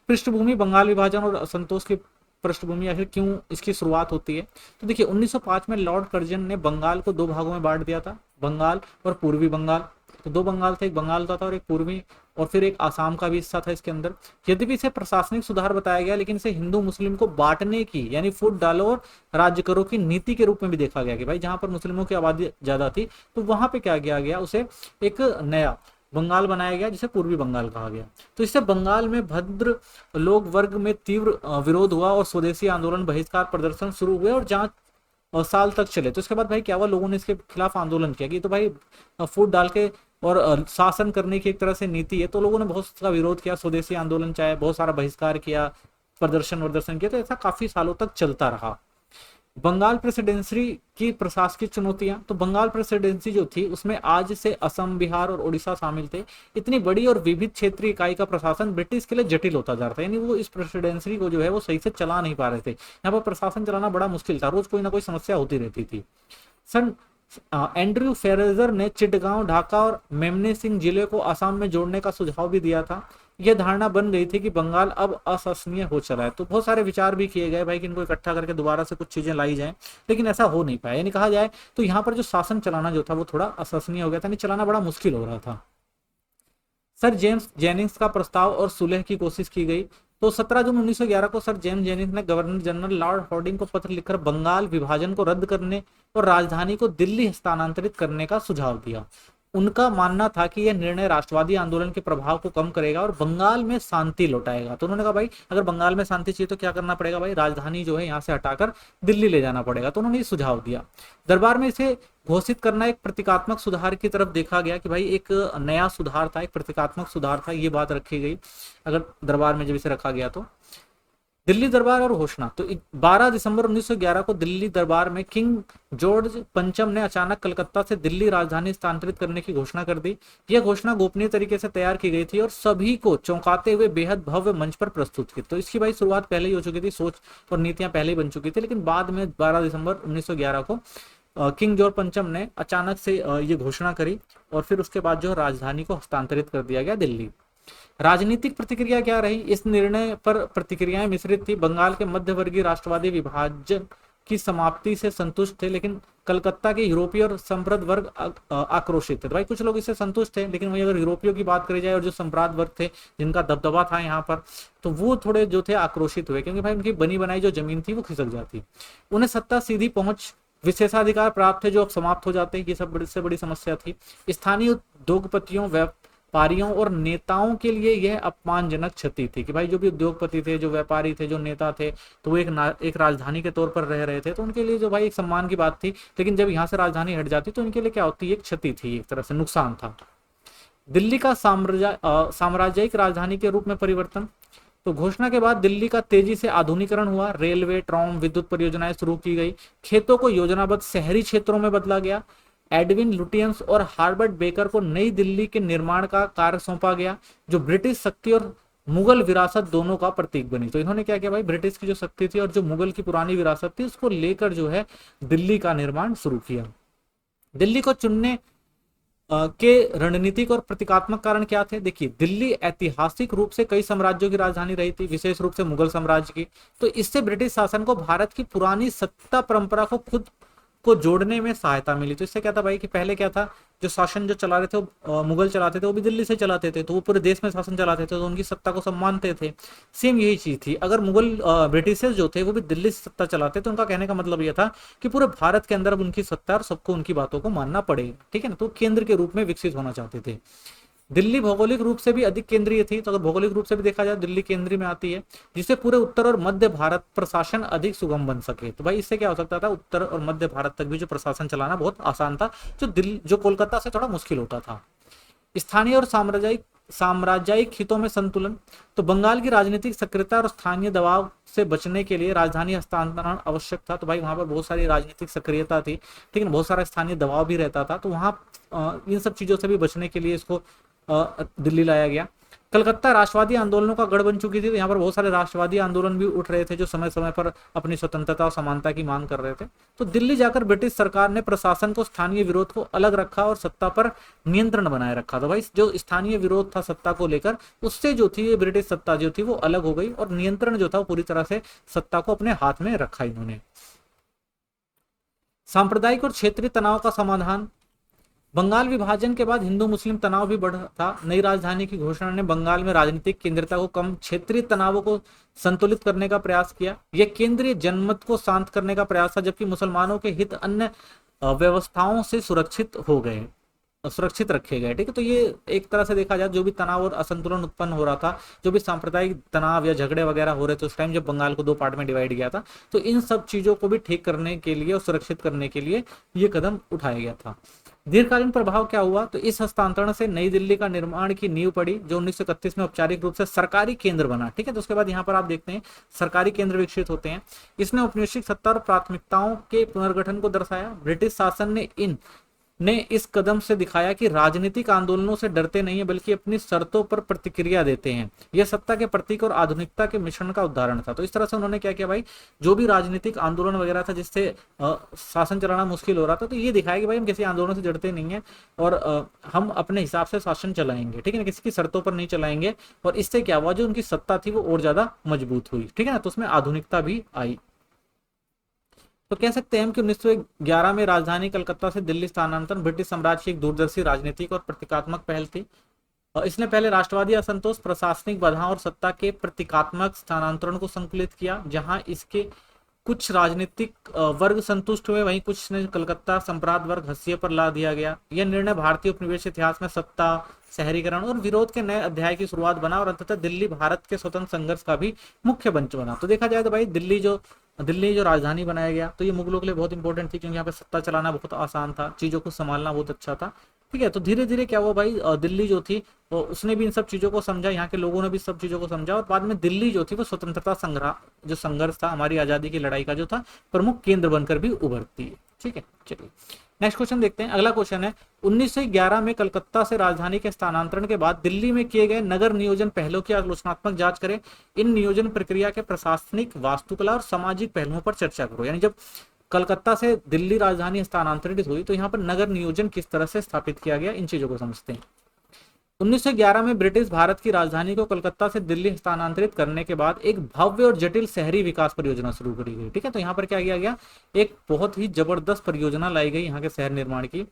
पृष्ठभूमि, बंगाल विभाजन और असंतोष की पृष्ठभूमि, आखिर क्यों इसकी शुरुआत होती है। तो देखिए 1905 में लॉर्ड कर्जन ने बंगाल को दो भागों में बांट दिया था, बंगाल और पूर्वी बंगाल। तो दो बंगाल थे, एक बंगाल का था और एक पूर्वी, और फिर एक आसाम का भी हिस्सा था इसके अंदर। यद्यपि इसे प्रशासनिक सुधार बताया गया, लेकिन इसे हिंदू मुस्लिम को बांटने की, यानी फूट डालो और राज्य करो की नीति के रूप में भी देखा गया कि भाई जहां पर मुस्लिमों की आबादी ज्यादा थी तो वहां पे क्या किया गया, उसे एक नया बंगाल बनाया गया जिसे पूर्वी बंगाल कहा गया। तो इससे बंगाल में भद्र लोग वर्ग में तीव्र विरोध हुआ और स्वदेशी आंदोलन, बहिष्कार प्रदर्शन शुरू हुए और जांच साल तक चले। तो इसके बाद भाई क्या हुआ, लोगों ने इसके खिलाफ आंदोलन किया कि तो भाई फूट डाल के और शासन करने की एक तरह से नीति है। तो लोगों ने बहुत सा विरोध किया, स्वदेशी आंदोलन चाहे, बहुत सारा बहिष्कार किया, प्रदर्शन वर्दर्शन किया। तो ऐसा काफी सालों तक चलता रहा। बंगाल प्रेसिडेंसी की प्रशासनिक चुनौतियां, तो बंगाल प्रेसिडेंसी जो थी उसमें आज से असम, बिहार और उड़ीसा शामिल थे। इतनी बड़ी और विविध क्षेत्रीय इकाई का प्रशासन ब्रिटिश के लिए जटिल होता जा रहा था, यानी वो इस प्रेसिडेंसी को जो है वो सही से चला नहीं पा रहे थे। यहाँ पर प्रशासन चलाना बड़ा मुश्किल था, रोज कोई ना कोई समस्या होती रहती थी। सन एंड्रयू फेरेजर ने चिटगांव, ढाका और मेमने सिंह जिले को असम में जोड़ने का सुझाव भी दिया था। यह धारणा बन गई थी कि बंगाल अब अशासनीय हो चला है। तो बहुत सारे विचार भी किए गए भाई कि इनको इकट्ठा करके दोबारा से कुछ चीजें लाई जाएं, लेकिन ऐसा हो नहीं पाया। यानी कहा जाए तो यहाँ पर जो शासन चलाना जो था वो थोड़ा अशासनीय हो गया था, नहीं चलाना बड़ा मुश्किल हो रहा था। सर जेम्स जेनिंग्स का प्रस्ताव और सुलह की कोशिश की गई। तो 17 जून 1911 को सर जेम्स जेनिंग्स ने गवर्नर जनरल लॉर्ड हार्डिंग को पत्र लिखकर बंगाल विभाजन को रद्द करने और राजधानी को दिल्ली हस्तांतरित करने का सुझाव दिया। उनका मानना था कि यह निर्णय राष्ट्रवादी आंदोलन के प्रभाव को कम करेगा और बंगाल में शांति लौटाएगा। तो उन्होंने कहा भाई अगर बंगाल में शांति चाहिए तो क्या करना पड़ेगा भाई, राजधानी जो है यहाँ से हटाकर दिल्ली ले जाना पड़ेगा। तो उन्होंने ये सुझाव दिया। दरबार में इसे घोषित करना एक प्रतीकात्मक सुधार की तरफ देखा गया कि भाई एक नया सुधार था, एक प्रतीकात्मक सुधार था, ये बात रखी गई अगर दरबार में जब इसे रखा गया तो। दिल्ली दरबार और घोषणा, तो 12 दिसंबर 1911 को दिल्ली दरबार में किंग जॉर्ज पंचम ने अचानक कलकत्ता से दिल्ली राजधानी स्थानांतरित करने की घोषणा कर दी। यह घोषणा गोपनीय तरीके से तैयार की गई थी और सभी को चौंकाते हुए बेहद भव्य मंच पर प्रस्तुत की। तो इसकी भाई शुरुआत पहले ही हो चुकी थी, सोच और नीतियां पहले ही बन चुकी थी, लेकिन बाद में 12 दिसंबर 1911 को किंग जॉर्ज पंचम ने अचानक से ये घोषणा करी और फिर उसके बाद जो राजधानी को हस्तांतरित कर दिया गया दिल्ली। राजनीतिक प्रतिक्रिया क्या रही, इस निर्णय पर प्रतिक्रियाएं मिश्रित थी। बंगाल के मध्यवर्गीय राष्ट्रवादी विभाजन की समाप्ति से संतुष्ट थे, लेकिन कलकत्ता के यूरोपीय और संप्रद वर्ग आक्रोशित थे। तो भाई कुछ लोग इससे संतुष्ट थे, लेकिन वही अगर यूरोपियों की बात करी जाए और जो संप्रद वर्ग थे जिनका दबदबा था यहाँ पर, तो वो थोड़े जो थे आक्रोशित हुए, क्योंकि भाई उनकी बनी बनाई जो जमीन थी वो खिसक जाती। उन्हें सत्ता सीधी पहुंच, विशेषाधिकार प्राप्त थे जो अब समाप्त हो जाते हैं, ये सब बड़ी से बड़ी समस्या थी। स्थानीय उद्योगपतियों, व्यापारियों और नेताओं के लिए यह अपमानजनक क्षति थी कि भाई जो भी उद्योगपति थे, जो व्यापारी थे, जो नेता थे, तो वो एक राजधानी के तौर पर रह रहे थे, तो उनके लिए जो भाई एक सम्मान की बात थी। लेकिन जब यहाँ से राजधानी हट जाती तो उनके लिए क्या होती, एक क्षति थी, एक तरह से नुकसान था। दिल्ली का साम्राज्यिक राजधानी के रूप में परिवर्तन, तो घोषणा के बाद दिल्ली का तेजी से आधुनिकीकरण हुआ। रेलवे, ट्राम, विद्युत परियोजनाएं शुरू की गई। खेतों को योजनाबद्ध शहरी क्षेत्रों में बदला गया। एडविन लुटियंस और हार्बर्ट बेकर को नई दिल्ली के निर्माण का कार्य सौंपा गया, जो ब्रिटिश शक्ति और मुगल विरासत दोनों का प्रतीक बनी। तो इन्होंने क्या किया भाई, ब्रिटिश की जो शक्ति थी और जो मुगल की पुरानी विरासत थी उसको लेकर जो है दिल्ली का निर्माण शुरू किया। दिल्ली को चुनने के रणनीतिक और प्रतीकात्मक कारण क्या थे, देखिए दिल्ली ऐतिहासिक रूप से कई साम्राज्यों की राजधानी रही थी, विशेष रूप से मुगल साम्राज्य की। तो इससे ब्रिटिश शासन को भारत की पुरानी सत्ता परंपरा को खुद को जोड़ने में सहायता मिली। तो इससे क्या था भाई कि पहले क्या था, जो शासन जो चला रहे थे वो मुगल चलाते थे, वो भी दिल्ली से चलाते थे, तो वो पूरे देश में शासन चलाते थे, तो उनकी सत्ता को सब मानते थे। सेम यही चीज थी, अगर मुगल ब्रिटिशर्स जो थे वो भी दिल्ली से सत्ता चलाते, तो उनका कहने का मतलब यह था कि पूरे भारत के अंदर अब उनकी सत्ता और सबको उनकी बातों को मानना पड़ेगा, ठीक है ना। तो केंद्र के रूप में विकसित होना चाहते थे। दिल्ली भौगोलिक रूप से भी अधिक केंद्रीय थी, तो अगर भौगोलिक रूप से भी देखा जाए दिल्ली केंद्रीय में आती है, जिससे पूरे उत्तर और मध्य भारत प्रशासन अधिक सुगम बन सके। तो भाई इससे क्या हो सकता था, उत्तर और मध्य भारत तक भी जो प्रशासन चलाना बहुत आसान था, जो कोलकाता से थोड़ा मुश्किल होता था। स्थानीय और साम्राज्यिक हितों में संतुलन, तो बंगाल की राजनीतिक सक्रियता और स्थानीय दबाव से बचने के लिए राजधानी हस्तांतरण आवश्यक था। तो भाई वहां पर बहुत सारी राजनीतिक सक्रियता थी, ठीक है, बहुत सारा स्थानीय दबाव भी रहता था, तो वहां इन सब चीजों से भी बचने के लिए इसको दिल्ली लाया गया। कलकत्ता राष्ट्रवादी आंदोलनों का गढ़ बन चुकी थी, तो यहाँ पर बहुत सारे राष्ट्रवादी आंदोलन भी उठ रहे थे जो समय समय पर अपनी स्वतंत्रता और समानता की मांग कर रहे थे। तो दिल्ली जाकर ब्रिटिश सरकार ने प्रशासन को स्थानीय विरोध को अलग रखा और सत्ता पर नियंत्रण बनाए रखा। तो भाई जो स्थानीय विरोध था सत्ता को लेकर, उससे जो थी ये ब्रिटिश सत्ता जो थी वो अलग हो गई और नियंत्रण जो था वो पूरी तरह से सत्ता को अपने हाथ में रखा इन्होंने। सांप्रदायिक और क्षेत्रीय तनाव का समाधान। बंगाल विभाजन के बाद हिंदू मुस्लिम तनाव भी बढ़ा था। नई राजधानी की घोषणा ने बंगाल में राजनीतिक केंद्रिता को कम, क्षेत्रीय तनावों को संतुलित करने का प्रयास किया। यह केंद्रीय जनमत को शांत करने का प्रयास था, जबकि मुसलमानों के हित अन्य व्यवस्थाओं से सुरक्षित रखे गए। ठीक है, तो ये एक तरह से देखा जाए जो भी तनाव और असंतुलन उत्पन्न हो रहा था, जो भी सांप्रदायिक तनाव या झगड़े वगैरह हो रहे थे उस टाइम जब बंगाल को 2 पार्ट में डिवाइड किया था, तो इन सब चीजों को भी ठीक करने के लिए और सुरक्षित करने के लिए ये कदम उठाया गया था। दीर्घकालीन प्रभाव क्या हुआ, तो इस हस्तांतरण से नई दिल्ली का निर्माण की नींव पड़ी, जो 1931 में औपचारिक रूप से सरकारी केंद्र बना। ठीक है, तो उसके बाद यहाँ पर आप देखते हैं सरकारी केंद्र विकसित होते हैं। इसने औपनिवेशिक सत्ता और प्राथमिकताओं के पुनर्गठन को दर्शाया। ब्रिटिश शासन ने इस कदम से दिखाया कि राजनीतिक आंदोलनों से डरते नहीं है, बल्कि अपनी शर्तों पर प्रतिक्रिया देते हैं। यह सत्ता के प्रतीक और आधुनिकता के मिश्रण का उदाहरण था। तो इस तरह से उन्होंने क्या किया भाई, जो भी राजनीतिक आंदोलन वगैरह था जिससे शासन चलाना मुश्किल हो रहा था, तो ये दिखाया कि भाई हम किसी आंदोलन से डरते नहीं है और हम अपने हिसाब से शासन चलाएंगे। ठीक है ना, किसी की शर्तों पर नहीं चलाएंगे। और इससे क्या हुआ, जो उनकी सत्ता थी वो और ज्यादा मजबूत हुई। ठीक है ना, तो उसमें आधुनिकता भी आई। तो कह सकते हैं कि 1911 में राजधानी कलकत्ता से दिल्ली स्थानांतरण ब्रिटिश साम्राज्य की एक दूरदर्शी राजनीतिक और प्रतीकात्मक पहल थी। और इसने पहले राष्ट्रवादी असंतोष, प्रशासनिक बाधाओं और सत्ता के प्रतीकात्मक स्थानांतरण को संकलित किया, जहां इसके कुछ राजनीतिक वर्ग संतुष्ट हुए, वहीं कुछ ने कलकत्ता संप्रांत वर्ग हंसिए पर ला दिया गया। यह निर्णय भारतीय उपनिवेश इतिहास में सत्ता, शहरीकरण और विरोध के नए अध्याय की शुरुआत बना और अंततः दिल्ली भारत के स्वतंत्र संघर्ष का भी मुख्य मंच बना। तो देखा जाए तो भाई दिल्ली जो राजधानी बनाया गया, तो ये मुगलों के लिए बहुत इंपॉर्टेंट थी, क्योंकि यहाँ पे सत्ता चलाना बहुत आसान था, चीजों को संभालना बहुत अच्छा था। ठीक है, तो धीरे धीरे क्या हुआ भाई, दिल्ली जो थी उसने भी इन सब चीजों को समझा, यहाँ के लोगों ने भी सब चीजों को समझा, और बाद में दिल्ली जो थी वो स्वतंत्रता संघर्ष था, हमारी आजादी की लड़ाई का जो था प्रमुख केंद्र बनकर भी उभरती है। ठीक है, चलिए नेक्स्ट क्वेश्चन देखते हैं। अगला क्वेश्चन है, 1911 में कलकत्ता से राजधानी के स्थानांतरण के बाद दिल्ली में किए गए नगर नियोजन पहलों की आलोचनात्मक जांच करें। इन नियोजन प्रक्रिया के प्रशासनिक, वास्तुकला और सामाजिक पहलुओं पर चर्चा करो। यानी जब कलकत्ता से दिल्ली राजधानी स्थानांतरित हुई तो यहाँ पर नगर नियोजन किस तरह से स्थापित किया गया, इन चीजों को समझते हैं। 1911 में ब्रिटिश भारत की राजधानी को कलकत्ता से दिल्ली स्थानांतरित करने के बाद एक भव्य और जटिल शहरी विकास परियोजना शुरू करी गई। ठीक है, तो यहाँ पर क्या किया गया, एक बहुत ही जबरदस्त परियोजना लाई गई यहाँ के शहर निर्माण की।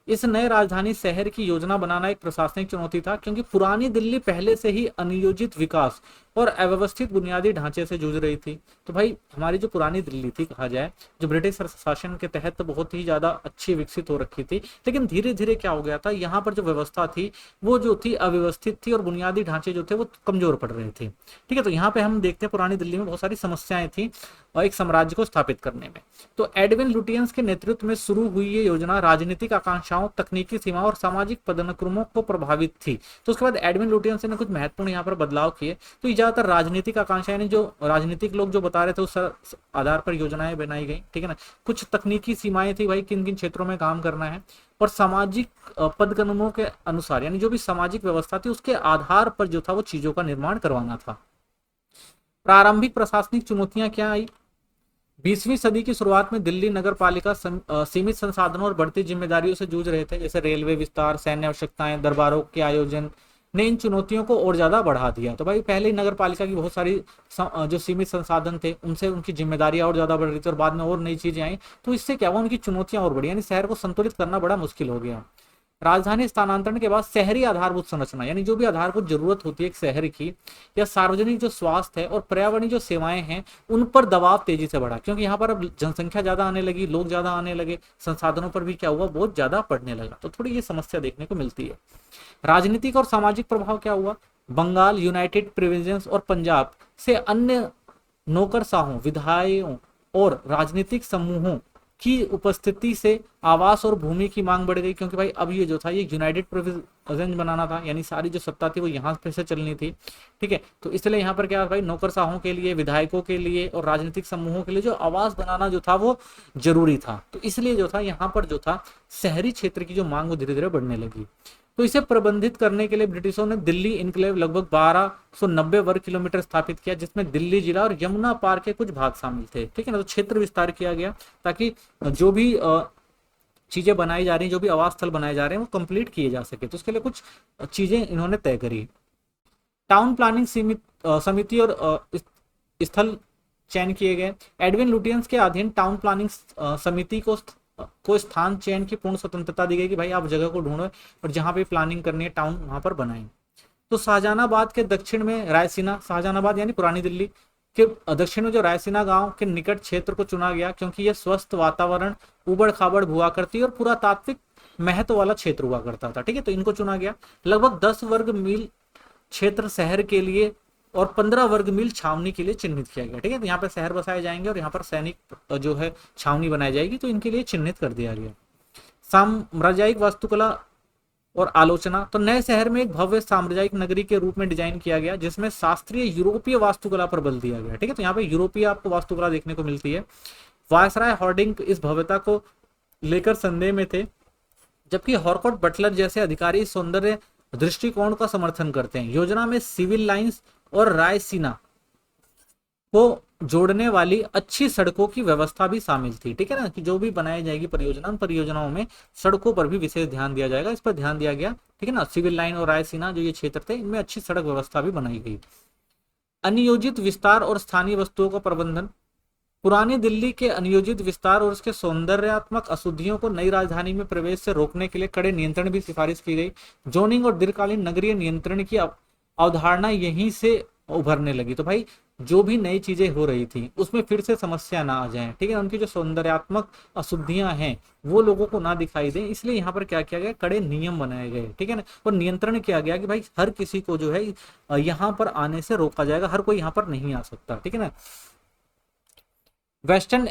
इस नए राजधानी शहर की योजना बनाना एक प्रशासनिक चुनौती था, क्योंकि पुरानी दिल्ली पहले से ही अनियोजित विकास और अव्यवस्थित बुनियादी ढांचे से जूझ रही थी। तो भाई हमारी जो पुरानी दिल्ली थी, कहा जाए, जो ब्रिटिश शासन के तहत बहुत ही ज्यादा अच्छी विकसित हो रखी थी, लेकिन धीरे धीरे क्या हो गया था, यहाँ पर जो व्यवस्था थी वो जो थी अव्यवस्थित थी और बुनियादी ढांचे जो थे वो कमजोर पड़ रहे थे। ठीक है, तो यहाँ पे हम देखते हैं पुरानी दिल्ली में बहुत सारी समस्याएं थी और एक साम्राज्य को स्थापित करने में। तो एडविन लुटियंस के नेतृत्व में शुरू हुई ये योजना राजनीतिक आकांक्षाओं, तकनीकी सीमाओं और सामाजिक पदानुक्रमों को प्रभावित थी। तो उसके बाद एडविन लुटियंस ने कुछ महत्वपूर्ण यहाँ पर बदलाव किए। तो ज्यादातर राजनीतिक आकांक्षा, यानी जो राजनीतिक लोग जो बता रहे थे उस आधार पर योजनाएं बनाई गई। ठीक है ना, कुछ तकनीकी सीमाएं थी भाई, किन किन क्षेत्रों में काम करना है, और सामाजिक पदक्रमों के अनुसार, यानी जो भी सामाजिक व्यवस्था थी उसके आधार पर जो था वो चीजों का निर्माण करवाना था। प्रारंभिक प्रशासनिक चुनौतियां क्या आई, 20वीं सदी की शुरुआत में दिल्ली नगर पालिका सीमित संसाधनों और बढ़ती जिम्मेदारियों से जूझ रहे थे, जैसे रेलवे विस्तार, सैन्य आवश्यकताएं, दरबारों के आयोजन ने इन चुनौतियों को और ज्यादा बढ़ा दिया। तो भाई पहले ही नगर पालिका की बहुत सारी जो सीमित संसाधन थे उनसे उनकी जिम्मेदारियां और ज्यादा बढ़ रही थी, और बाद में और नई चीजें आई, तो इससे क्या हुआ, उनकी चुनौतियां और बढ़ी, यानी शहर को संतुलित करना बड़ा मुश्किल हो गया। राजधानी स्थानांतरण के बाद शहरी आधारभूत संरचना, यानी जो भी आधारभूत जरूरत होती है एक शहर की, या सार्वजनिक जो स्वास्थ्य है और पर्यावरणीय जो सेवाएं हैं, उन पर दबाव तेजी से बढ़ा, क्योंकि यहाँ पर अब जनसंख्या ज्यादा आने लगी, लोग ज्यादा आने लगे, संसाधनों पर भी क्या हुआ, बहुत ज्यादा पड़ने लगा। तो थोड़ी ये समस्या देखने को मिलती है। राजनीतिक और सामाजिक प्रभाव क्या हुआ, बंगाल, यूनाइटेड प्रोविंसेस और पंजाब से अन्य नौकरशाहों, विधायकों और राजनीतिक समूहों की उपस्थिति से आवास और भूमि की मांग बढ़ गई, क्योंकि भाई अब ये जो था ये यूनाइटेड प्रोविंस बनाना था, यानी सारी जो सत्ता थी वो यहाँ पे से चलनी थी। ठीक है, तो इसलिए यहाँ पर क्या भाई, नौकरशाहों के लिए, विधायकों के लिए और राजनीतिक समूहों के लिए जो आवास बनाना जो था वो जरूरी था। तो इसलिए जो था यहाँ पर जो था शहरी क्षेत्र की जो मांग वो धीरे धीरे बढ़ने लगी। तो इसे प्रबंधित करने के लिए ब्रिटिशों ने दिल्ली इनक्लेव लगभग 1290 वर्ग किलोमीटर स्थापित किया, जिसमें दिल्ली जिला और यमुना पार के कुछ भाग शामिल थे। ठीक है ना, तो क्षेत्र विस्तार किया गया ताकि जो भी चीजें बनाई जा रही हैं, जो भी आवास स्थल बनाए जा रहे हैं, वो कंप्लीट किए जा सके। तो उसके लिए कुछ चीजें इन्होंने तय करी। टाउन प्लानिंग समिति और स्थल चयन किए गए। एडविन लुटियंस के अधीन टाउन प्लानिंग समिति को स्थान चयन की पूर्ण स्वतंत्रता दी गई कि भाई आप जगह को ढूंढो और जहां पे प्लानिंग करनी है टाउन वहां पर बनाएं। तो शाहजहानाबाद के दक्षिण में रायसीना, शाहजहानाबाद यानी पुरानी दिल्ली के दक्षिण में जो रायसीना गांव के निकट क्षेत्र को चुना गया, क्योंकि यह स्वस्थ वातावरण, उबड़ खाबड़ हुआ करती और पुरातात्विक महत्व वाला क्षेत्र हुआ करता था। ठीक है, तो इनको चुना गया। लगभग 10 वर्ग मील क्षेत्र शहर के लिए और 15 वर्ग मील छावनी के लिए चिन्हित किया गया। ठीक है, तो यहाँ पर शहर बसाए जाएंगे और यहाँ पर सैनिक जो है छावनी बनाई जाएगी, तो इनके लिए चिन्हित कर दिया गया। साम्राज्यिक वास्तुकला और आलोचना। तो नए शहर में एक भव्य साम्राज्यिक नगरी के रूप में डिजाइन किया गया, जिसमें शास्त्रीय यूरोपीय वास्तुकला पर बल दिया गया। ठीक है, तो यहाँ पे यूरोपीय आपको वास्तुकला देखने को मिलती है। वायसराय हॉर्डिंग इस भव्यता को लेकर संदेह में थे, जबकि हॉरकोट बटलर जैसे अधिकारी सौंदर्य दृष्टिकोण का समर्थन करते हैं। योजना में सिविल लाइंस और रायसीना को जोड़ने वाली अच्छी सड़कों की व्यवस्था भी शामिल थी। ठीक है ना, कि जो भी बनाई जाएगी परियोजना, उन परियोजनाओं में सड़कों पर भी विशेष ध्यान दिया जाएगा, इस पर ध्यान दिया गया। ठीक है ना, सिविल लाइन और रायसीना जो ये क्षेत्र थे, इनमें अच्छी सड़क व्यवस्था भी बनाई गई। अनियोजित विस्तार और स्थानीय वस्तुओं का प्रबंधन। पुरानी दिल्ली के अनियोजित विस्तार और उसके सौंदर्यात्मक अशुद्धियों को नई राजधानी में प्रवेश से रोकने के लिए कड़े नियंत्रण भी सिफारिश की गई। जोनिंग और दीर्घकालीन नगरीय नियंत्रण की अवधारणा यहीं से उभरने लगी। तो भाई जो भी नई चीजें हो रही थी उसमें फिर से समस्या ना आ जाए। ठीक है, उनकी जो सौंदर्यात्मक अशुद्धियां हैं वो लोगों को ना दिखाई दें, इसलिए यहाँ पर क्या किया गया, कड़े नियम बनाए गए। ठीक है ना, और नियंत्रण किया गया कि भाई हर किसी को जो है यहाँ पर आने से रोका जाएगा, हर कोई यहाँ पर नहीं आ सकता। ठीक है ना, वेस्टर्न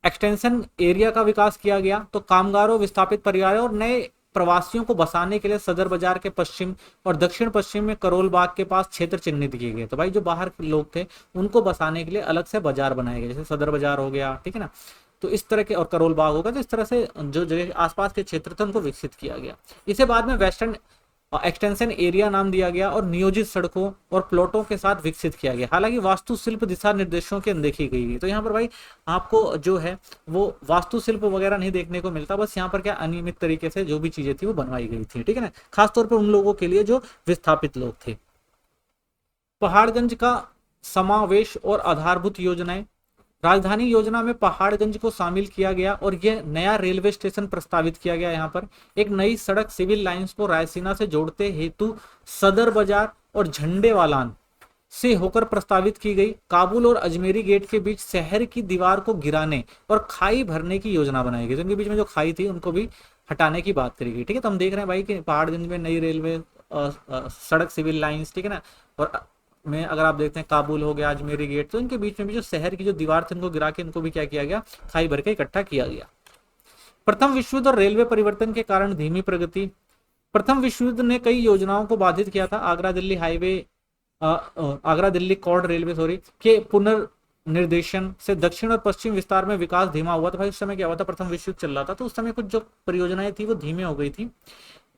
एक्सटेंशन एरिया का विकास किया गया। तो कामगारों, विस्थापित परिवारों और नए प्रवासियों को बसाने के लिए सदर बाजार के पश्चिम और दक्षिण पश्चिम में करोल बाग के पास क्षेत्र चिन्हित किए गए। तो भाई जो बाहर के लोग थे उनको बसाने के लिए अलग से बाजार बनाए गए, जैसे सदर बाजार हो गया। ठीक है ना, तो इस तरह के, और करोल बाग होगा, तो इस तरह से जो जगह आसपास के क्षेत्र थे उनको विकसित किया गया। इसे बाद में वेस्टर्न एक्सटेंशन एरिया नाम दिया गया और नियोजित सड़कों और प्लॉटों के साथ विकसित किया गया। हालांकि वास्तुशिल्प दिशा निर्देशों की अनदेखी गई। तो यहाँ पर भाई आपको जो है वो वास्तुशिल्प वगैरह नहीं देखने को मिलता, बस यहाँ पर क्या अनियमित तरीके से जो भी चीजें थी वो बनवाई गई थी। ठीक है ना, खासतौर पर उन लोगों के लिए जो विस्थापित लोग थे। पहाड़गंज का समावेश और आधारभूत योजनाएं। राजधानी योजना में पहाड़गंज को शामिल किया गया और यह नया रेलवे स्टेशन प्रस्तावित किया गया। यहाँ पर एक नई सड़क सिविल लाइंस को रायसीना से जोड़ते हेतु सदर बाजार और झंडेवालान से होकर प्रस्तावित की गई। काबुल और अजमेरी गेट के बीच शहर की दीवार को गिराने और खाई भरने की योजना बनाई गई। तो इनके बीच में जो खाई थी उनको भी हटाने की बात करी गई। ठीक है, तो हम देख रहे हैं भाई कि पहाड़गंज में नई रेलवे सड़क सिविल लाइंस, ठीक है ना, और में अगर आप देखते हैं काबुल हो गया, अजमेरी गेट, तो इनके बीच में भी जो शहर की जो दीवार थी उनको गिरा के इनको भी क्या किया गया, खाई भर के इकट्ठा किया गया। प्रथम विश्व युद्ध और रेलवे परिवर्तन के कारण धीमी प्रगति। प्रथम विश्व युद्ध ने कई योजनाओं को बाधित किया था। Agra Delhi highway, Agra Delhi chord railway के पुनर्निर्देशन से दक्षिण और पश्चिम विस्तार में विकास धीमा हुआ। तो भाई उस समय क्या हुआ था, प्रथम विश्व युद्ध चल रहा था, तो उस समय कुछ जो परियोजनाएं थी वो धीमे हो गई थी।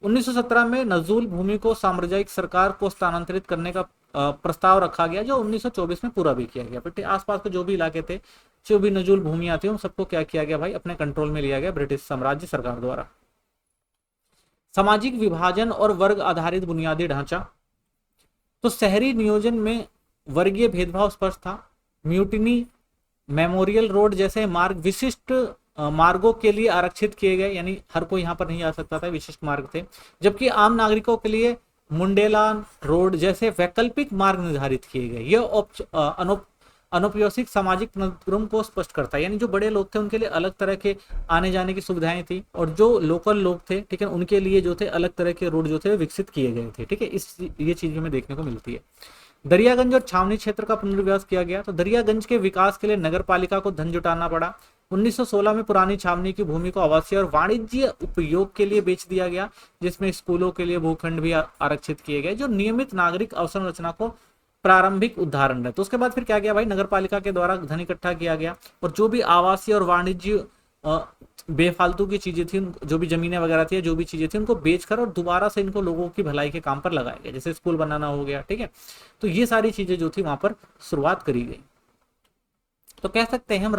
1917 में नजूल भूमि को साम्राज्यिक सरकार को स्थानांतरित करने का प्रस्ताव रखा गया, जो 1924 में पूरा भी किया गया। फिर आसपास के जो भी इलाके थे, जो भी नजूल भूमियां थी, उन सबको क्या किया गया भाई, अपने कंट्रोल में लिया गया ब्रिटिश साम्राज्य सरकार द्वारा। सामाजिक विभाजन और वर्ग आधारित बुनियादी ढांचा। तो शहरी नियोजन में वर्गीय भेदभाव स्पष्ट था। म्यूटिनी, मेमोरियल रोड जैसे मार्ग विशिष्ट मार्गों के लिए आरक्षित किए गए, यानी हर कोई यहाँ पर नहीं आ सकता था, विशिष्ट मार्ग थे। जबकि आम नागरिकों के लिए मुंडेलान रोड जैसे वैकल्पिक मार्ग निर्धारित किए गए। यह अनौपचारिक सामाजिक तंत्रों को स्पष्ट करता है, यानी जो बड़े लोग थे उनके लिए अलग तरह के आने जाने की सुविधाएं थी, और जो लोकल लोग थे, ठीक है, उनके लिए जो थे अलग तरह के रोड जो थे विकसित किए गए थे। ठीक है, ये चीज हमें देखने को मिलती है। दरियागंज और छावनी क्षेत्र का पुनर्विकास किया गया। तो दरियागंज के विकास के लिए नगर पालिका को धन जुटाना पड़ा। 1916 में पुरानी छावनी की भूमि को आवासीय और वाणिज्य उपयोग के लिए बेच दिया गया, जिसमें स्कूलों के लिए भूखंड भी आरक्षित किए गए, जो नियमित नागरिक अवसंरचना को प्रारंभिक उदाहरण है। तो उसके बाद फिर क्या किया भाई, नगर पालिका के द्वारा धन इकट्ठा किया गया और जो भी आवासीय और वाणिज्य बेफालतू की चीजें थी, जो भी जमीनें वगैरह थी, जो भी चीजें थी, उनको बेचकर और दोबारा से इनको लोगों की भलाई के काम पर लगाया गया, जैसे स्कूल बनाना हो गया, ठीक है। तो ये सारी चीजें जो थी वहां पर शुरुआत करी गई। तो कह सकते हैं हम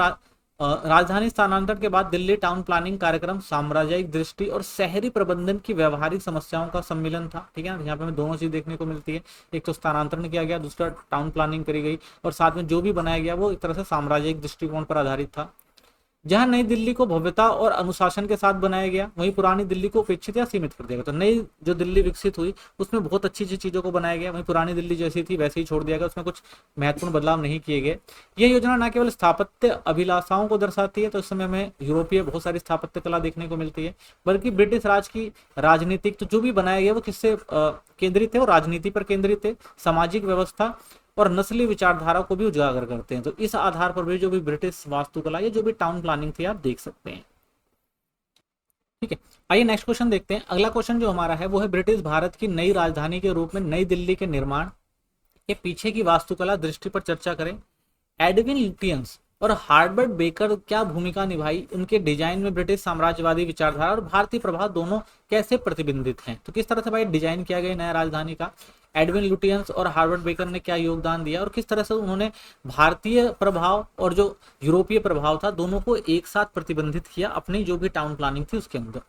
राजधानी स्थानांतरण के बाद दिल्ली टाउन प्लानिंग कार्यक्रम साम्राज्यिक दृष्टि और शहरी प्रबंधन की व्यवहारिक समस्याओं का सम्मिलन था, ठीक है ना। यहाँ पे हमें दोनों चीज देखने को मिलती है, एक तो स्थानांतरण किया गया, दूसरा टाउन प्लानिंग करी गई, और साथ में जो भी बनाया गया वो एक तरह से साम्राज्यिक दृष्टिकोण पर आधारित था। जहां नई दिल्ली को भव्यता और अनुशासन के साथ बनाया गया, वहीं पुरानी दिल्ली को उपेक्षित या सीमित कर दिया गया। तो नई जो दिल्ली विकसित हुई उसमें बहुत अच्छी अच्छी चीजों को बनाया गया, वहीं पुरानी दिल्ली जैसी थी वैसे ही छोड़ दिया गया, उसमें कुछ महत्वपूर्ण बदलाव नहीं किए गए। यह योजना न केवल स्थापत्य अभिलाषाओं को दर्शाती है, तो इस समय हमें यूरोपीय बहुत सारी स्थापत्य कला देखने को मिलती है, बल्कि ब्रिटिश राज की राजनीतिक, तो जो भी बनाया गया वो किससे केंद्रित है, वो राजनीति पर केंद्रित है, सामाजिक व्यवस्था और नस्ली विचारधारा को भी उजागर करते हैं। तो इस आधार पर भी जो भी ब्रिटिश वास्तुकला या जो भी टाउन प्लानिंग थी आप देख सकते हैं, ठीक है। आइए नेक्स्ट क्वेश्चन देखते हैं। अगला क्वेश्चन जो हमारा है वो है, ब्रिटिश भारत की नई राजधानी के रूप में नई दिल्ली के निर्माण के पीछे की वास्तुकला दृष्टि पर चर्चा करें। एडविन लुटियंस और हार्वर्ड बेकर क्या भूमिका निभाई, उनके डिजाइन में ब्रिटिश साम्राज्यवादी विचारधारा और भारतीय प्रभाव दोनों कैसे प्रतिबिंबित हैं। तो किस तरह से भाई डिजाइन किया गया नया राजधानी का, एडविन लुटियंस और हार्वर्ड बेकर ने क्या योगदान दिया, और किस तरह से उन्होंने भारतीय प्रभाव और जो यूरोपीय प्रभाव था दोनों को एक साथ प्रतिबंधित किया अपनी जो भी टाउन प्लानिंग थी उसके अंदर।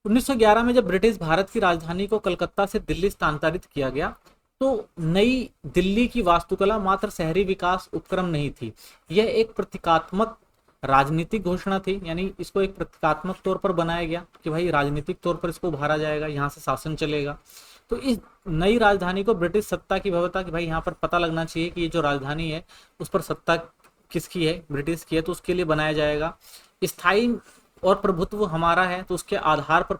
1911 में जब ब्रिटिश भारत की राजधानी को कलकत्ता से दिल्ली स्थानांतरित किया गया, तो नई दिल्ली की वास्तुकला मात्र शहरी विकास उपक्रम नहीं थी, यह एक प्रतीकात्मक राजनीतिक घोषणा थी। यानी इसको एक प्रतीकात्मक तौर पर बनाया गया कि भाई राजनीतिक तौर पर इसको उभारा जाएगा, यहाँ से शासन चलेगा। तो इस नई राजधानी को ब्रिटिश सत्ता की भव्यता कि भाई यहाँ पर पता लगना चाहिए कि ये जो राजधानी है उस पर सत्ता किसकी है, ब्रिटिश की है, तो उसके लिए बनाया जाएगा। स्थायी और प्रभुत्व हमारा है, तो उसके आधार पर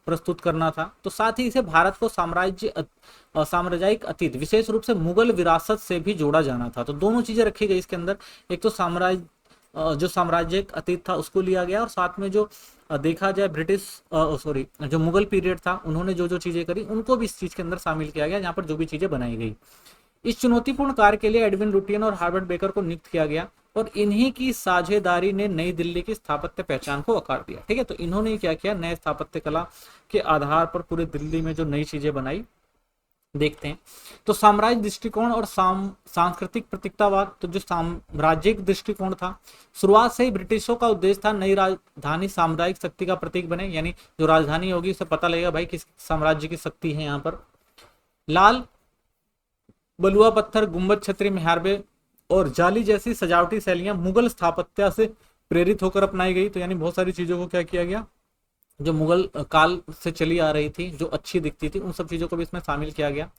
प्रस्तुत करना था। तो साथ ही इसे भारत को साम्राज्यिक अतीत, विशेष रूप से मुगल विरासत से भी जोड़ा जाना था। तो दोनों चीजें रखी गई इसके अंदर, एक तो जो साम्राज्यिक अतीत था उसको लिया गया, और साथ में जो देखा जाए ब्रिटिश जो मुगल पीरियड था उन्होंने जो जो चीजें करी उनको भी इस चीज के अंदर शामिल किया गया, जहाँ पर जो भी चीजें बनाई गई। इस चुनौतीपूर्ण कार्य के लिए एडविन लुटियन और हार्वर्ड बेकर को नियुक्त किया गया, और इन्हीं की साझेदारी ने नई दिल्ली की स्थापत्य पहचान को आकार दिया, ठीक है। तो इन्होंने क्या किया, नए स्थापत्य कला के आधार पर पूरे दिल्ली में जो नई चीजें बनाई देखते हैं। तो साम्राज्य दृष्टिकोण और सांस्कृतिक प्रतीकतावाद, तो जो साम्राज्यिक दृष्टिकोण था शुरुआत से ही ब्रिटिशों का उद्देश्य था नई राजधानी साम्राज्यिक शक्ति का प्रतीक बने, यानी जो राजधानी होगी उससे पता लगेगा भाई किस साम्राज्य की शक्ति है। यहाँ पर लाल बलुआ पत्थर, गुंबद, छतरी, मेहराबे और जाली जैसी सजावटी शैलियां मुगल स्थापत्य से प्रेरित होकर अपनाई गई। तो यानी बहुत सारी चीजों को क्या किया गया, जो मुगल काल से चली आ रही थी, जो अच्छी दिखती थी, उन सब चीजों को भी इसमें शामिल किया गया।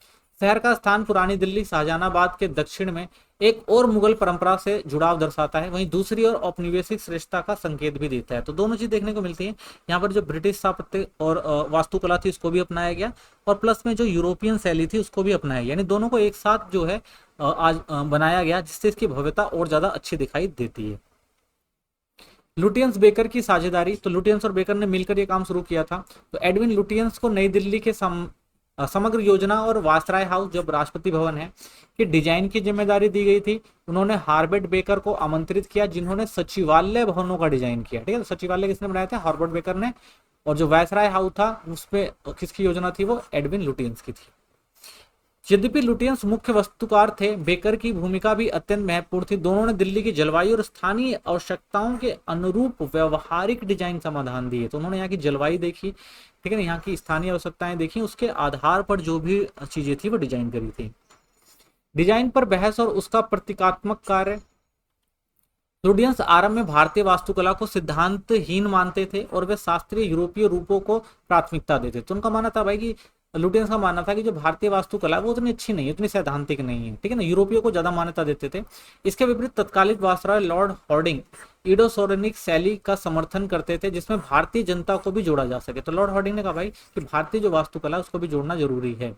शहर का स्थान पुरानी दिल्ली शाहजहानाबाद के दक्षिण में एक और मुगल परंपरा से जुड़ाव दर्शाता है, वहीं दूसरी ओर औपनिवेशिक श्रेष्ठता का संकेत भी देता है। तो दोनों चीज देखने को मिलती है यहाँ पर, जो ब्रिटिश स्थापत्य और वास्तुकला थी उसको भी अपनाया गया, और प्लस में जो यूरोपियन शैली थी उसको भी अपनाया गया, यानी दोनों को एक साथ जो है आज बनाया गया, जिससे इसकी भव्यता और ज्यादा अच्छी दिखाई देती है। लुटियंस बेकर की साझेदारी, तो लुटियंस और बेकर ने मिलकर ये काम शुरू किया था। तो एडविन लुटियंस को नई दिल्ली के समग्र योजना और वायसराय हाउस, जो राष्ट्रपति भवन है, कि डिजाइन की जिम्मेदारी दी गई थी। उन्होंने हार्वर्ड बेकर को आमंत्रित किया, जिन्होंने सचिवालय भवनों का डिजाइन किया, ठीक है। तो सचिवालय किसने बनाया था, हार्वर्ड बेकर ने, और जो वायसराय हाउस था उसपे किसकी योजना थी, वो एडविन लुटियंस की थी। यद्यपि लुटियंस मुख्य वास्तुकार थे, बेकर की भूमिका भी अत्यंत महत्वपूर्ण थी। दोनों ने दिल्ली की जलवायु और स्थानीय आवश्यकताओं के अनुरूप व्यवहारिक डिजाइन समाधान दिए। तो उन्होंने यहाँ की जलवायु देखी, ठीक है ना, यहाँ की स्थानीय आवश्यकताएं देखी, उसके आधार पर जो भी चीजें थी वो डिजाइन करी थी। डिजाइन पर बहस और उसका प्रतीकात्मक कार्य, लुटियंस आरंभ में भारतीय वास्तुकला को सिद्धांतहीन मानते थे और वे शास्त्रीय यूरोपीय रूपों को प्राथमिकता देते। तो उनका मानना था भाई कि लुटियंस का मानना था कि जो भारतीय वास्तुकला है वो उतनी अच्छी नहीं है, उतनी सैद्धांतिक नहीं है, ठीक है ना, यूरोपियों को ज्यादा मान्यता देते थे। इसके विपरीत तत्कालीन वायसराय लॉर्ड हॉर्डिंग इडोसोरेनिक शैली का समर्थन करते थे, जिसमें भारतीय जनता को भी जोड़ा जा सके। तो लॉर्ड हॉर्डिंग ने कहा भाई कि भारतीय जो वास्तुकला है उसको भी जोड़ना जरूरी है,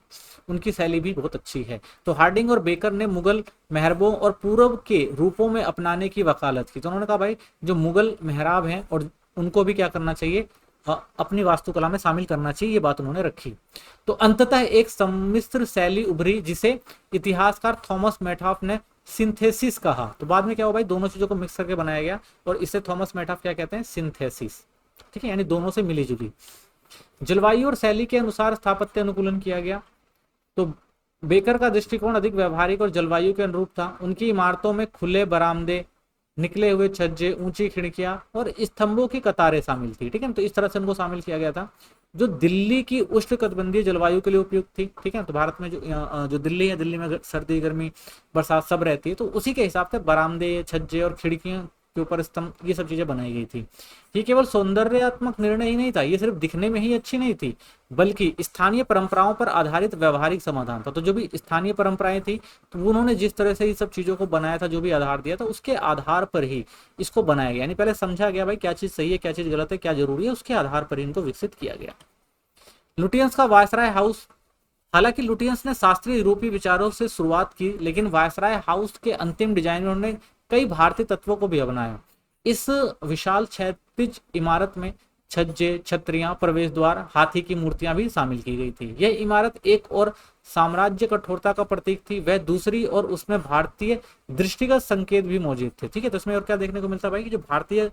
उनकी शैली भी बहुत अच्छी है। तो हार्डिंग और बेकर ने मुगल मेहराबों और पूर्व के रूपों में अपनाने की वकालत की। तो उन्होंने कहा भाई जो मुगल मेहराब हैं और उनको भी क्या करना चाहिए, अपनी वास्तुकला में शामिल करना चाहिए, ये बात उन्होंने रखी। तो अंततः एक सम्मिश्र शैली उभरी जिसे इतिहासकार थॉमस मेटॉफ ने सिंथेसिस कहा। तो बाद में क्या हुआ भाई, दोनों चीजों को मिक्स करके बनाया गया और इसे थॉमस मेटॉफ क्या कहते हैं, सिंथेसिस। ठीक है, यानी दोनों से मिली जुली। जलवायु और शैली के अनुसार स्थापत्य अनुकूलन किया गया। तो बेकर का दृष्टिकोण अधिक व्यवहारिक और जलवायु के अनुरूप था। उनकी इमारतों में खुले बरामदे, निकले हुए छज्जे, ऊंची खिड़कियां और स्तंभों की कतारें शामिल थी। ठीक है, तो इस तरह से उनको शामिल किया गया था, जो दिल्ली की उष्णकटिबंधीय जलवायु के लिए उपयुक्त थी। ठीक है, तो भारत में जो दिल्ली है, दिल्ली में सर्दी गर्मी बरसात सब रहती है, तो उसी के हिसाब से बरामदे, छज्जे और खिड़कियां के ऊपर स्तंभ, ये सब चीजें बनाई गई थी। ये केवल सौंदर्यात्मक निर्णय ही नहीं था, ये सिर्फ दिखने में ही अच्छी नहीं थी, बल्कि स्थानीय परंपराओं पर आधारित व्यवहारिक समाधान था। तो जो भी स्थानीय परंपराएं थी, तो उन्होंने जिस तरह से ये सब चीजों को बनाया था, जो भी आधार दिया था, उसके आधार पर ही इसको बनाया गया। यानी पहले समझा गया भाई क्या चीज सही है, क्या चीज गलत है, क्या जरूरी है, उसके आधार पर इनको विकसित किया गया। लुटियंस का वायसराय हाउस। हालांकि लुटियंस ने शास्त्रीय यूरोपीय विचारों से शुरुआत की, लेकिन वायसराय हाउस के अंतिम डिजाइन में उन्होंने कई भारतीय तत्वों को भी अपनाया। इस विशाल क्षैतिज इमारत में छज्जे, छतरियां, प्रवेश द्वार, हाथी की मूर्तियां भी शामिल की गई थी। यह इमारत एक और साम्राज्य कठोरता का प्रतीक थी, वह दूसरी और उसमें भारतीय दृष्टिगत संकेत भी मौजूद थे। ठीक है, तो इसमें और क्या देखने को मिलता है भाई कि जो भारतीय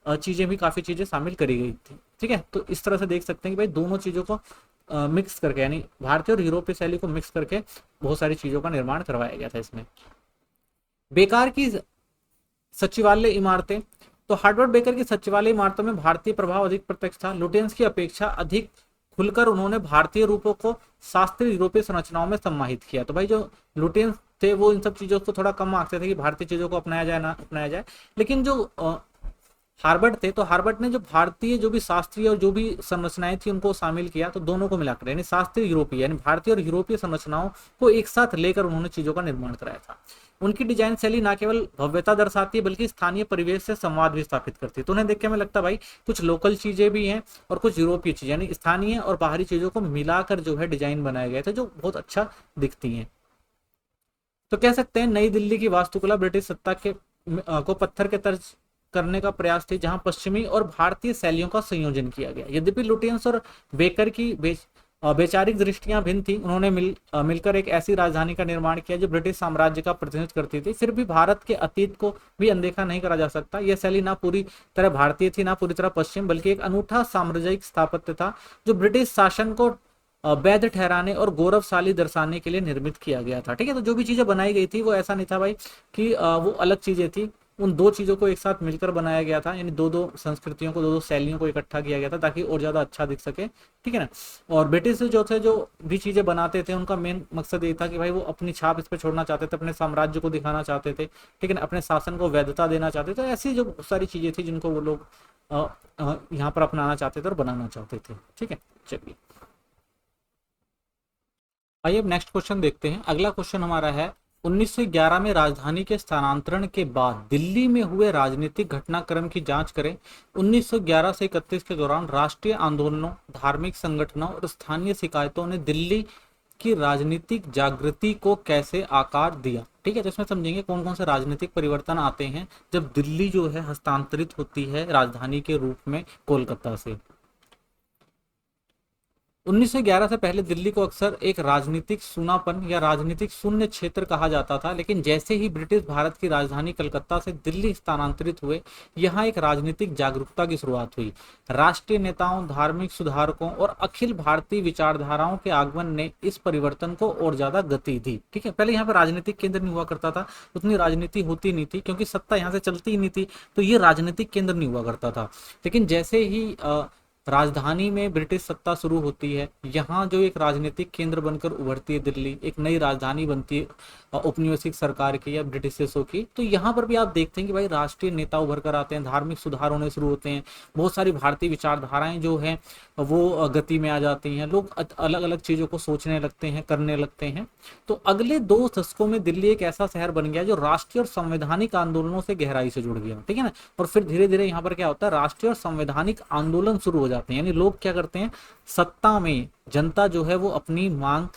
चीजें भी, काफी चीजें शामिल करी गई थी। ठीक है, तो इस तरह से देख सकते हैं कि भाई दोनों चीजों को मिक्स करके, यानी भारतीय और यूरोपीय शैली को मिक्स करके बहुत सारी चीजों का निर्माण करवाया गया था इसमें। बेकार की सचिवालय इमारतें। तो हार्वर्ड बेकर की सचिवालय इमारतों में भारतीय प्रभाव अधिक प्रत्यक्ष था। लुटियंस की अपेक्षा अधिक खुलकर उन्होंने भारतीय रूपों को शास्त्रीय यूरोपीय संरचनाओं में सम्माहित किया। तो भाई जो लुटियंस थे वो इन सब चीजों को थोड़ा कम आंकते थे कि भारतीय चीजों को अपनाया जाए ना अपनाया जाए, लेकिन जो हार्वर्ड थे, तो हार्वर्ड ने जो भारतीय जो भी शास्त्रीय और जो भी संरचनाएं थी उनको शामिल किया, तो दोनों को मिलाकर, यानी शास्त्रीय यूरोपीय, यानी भारतीय और यूरोपीय संरचनाओं को एक साथ लेकर उन्होंने चीजों का निर्माण कराया था। उनकी डिजाइन शैली न केवल भव्यता दर्शाती है, बल्कि स्थानीय परिवेश से संवाद भी स्थापित करती है। तो उन्हें देख के हमें लगता है भाई कुछ लोकल चीजें भी हैं और कुछ यूरोपीय चीजें, यानी स्थानीय और बाहरी चीजों को मिलाकर जो है डिजाइन बनाए गए थे, जो बहुत अच्छा दिखती हैं। तो कह सकते हैं नई दिल्ली की वास्तुकला ब्रिटिश सत्ता के को पत्थर के तर्ज करने का प्रयास थी, जहां पश्चिमी और भारतीय शैलियों का संयोजन किया गया। यद्यपि लुटियंस और बेकर की वैचारिक दृष्टियां भिन्न थी, उन्होंने मिलकर एक ऐसी राजधानी का निर्माण किया जो ब्रिटिश साम्राज्य का प्रतिनिधित्व करती थी। फिर भी भारत के अतीत को भी अनदेखा नहीं करा जा सकता। यह शैली ना पूरी तरह भारतीय थी, ना पूरी तरह पश्चिम, बल्कि एक अनूठा साम्राज्यिक स्थापत्य था जो ब्रिटिश शासन को वैध ठहराने और गौरवशाली दर्शाने के लिए निर्मित किया गया था। ठीक है, तो जो भी चीजें बनाई गई थी वो ऐसा नहीं था भाई कि वो अलग चीजें थी, उन दो चीजों को एक साथ मिलकर बनाया गया था, यानी दो दो संस्कृतियों को, दो दो शैलियों को इकट्ठा किया गया था ताकि और ज्यादा अच्छा दिख सके। ठीक है ना। और ब्रिटिश जो थे, जो भी चीजें बनाते थे, उनका मेन मकसद ये था कि भाई वो अपनी छाप इस पर छोड़ना चाहते थे, अपने साम्राज्य को दिखाना चाहते थे। ठीक है ना, अपने शासन को वैधता देना चाहते थे। ऐसी जो सारी चीजें थी जिनको वो लोग यहाँ पर अपनाना चाहते थे और बनाना चाहते थे। ठीक है, चलिए आइए अब नेक्स्ट क्वेश्चन देखते हैं। अगला क्वेश्चन हमारा है 1911 में राजधानी के स्थानांतरण के बाद दिल्ली में हुए राजनीतिक घटनाक्रम की जांच करें। 1911 से 31 के दौरान राष्ट्रीय आंदोलनों, धार्मिक संगठनों और स्थानीय शिकायतों ने दिल्ली की राजनीतिक जागृति को कैसे आकार दिया। ठीक है, तो इसमें समझेंगे कौन कौन से राजनीतिक परिवर्तन आते हैं जब दिल्ली जो है हस्तांतरित होती है राजधानी के रूप में कोलकाता से। 1911 से पहले दिल्ली को अक्सर एक राजनीतिक सूनापन या राजनीतिक शून्य क्षेत्र कहा जाता था, लेकिन जैसे ही ब्रिटिश भारत की राजधानी कलकत्ता से दिल्ली स्थानांतरित हुए, यहाँ एक राजनीतिक जागरूकता की शुरुआत हुई। राष्ट्रीय नेताओं, धार्मिक सुधारकों और अखिल भारतीय विचारधाराओं के आगमन ने इस परिवर्तन को और ज्यादा गति दी। ठीक है, पहले यहाँ पर राजनीतिक केंद्र नहीं हुआ करता था, उतनी राजनीति होती नहीं थी क्योंकि सत्ता यहाँ से चलती ही नहीं थी, तो ये राजनीतिक केंद्र नहीं हुआ करता था। लेकिन जैसे ही राजधानी में ब्रिटिश सत्ता शुरू होती है, यहाँ जो एक राजनीतिक केंद्र बनकर उभरती है दिल्ली, एक नई राजधानी बनती है औपनिवेशिक सरकार की या ब्रिटिशर्सों की, तो यहाँ पर भी आप देखते हैं कि भाई राष्ट्रीय नेता उभर कर आते हैं, धार्मिक सुधार होने शुरू होते हैं, बहुत सारी भारतीय विचारधाराएं जो हैं वो गति में आ जाती हैं, लोग अलग अलग चीजों को सोचने लगते हैं, करने लगते हैं। तो अगले 2 दशकों में दिल्ली एक ऐसा शहर बन गया जो राष्ट्रीय और संवैधानिक आंदोलनों से गहराई से जुड़ गया। ठीक है ना, और फिर धीरे धीरे यहाँ पर क्या होता है, राष्ट्रीय और संवैधानिक आंदोलन शुरू हो जाते हैं, यानी लोग क्या करते हैं, सत्ता में जनता जो है वो अपनी मांग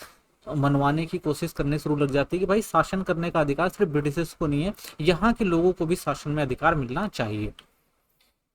मनवाने की कोशिश करने शुरू लग जाती है कि भाई शासन करने का अधिकार सिर्फ ब्रिटिशर्स को नहीं है, यहाँ के लोगों को भी शासन में अधिकार मिलना चाहिए।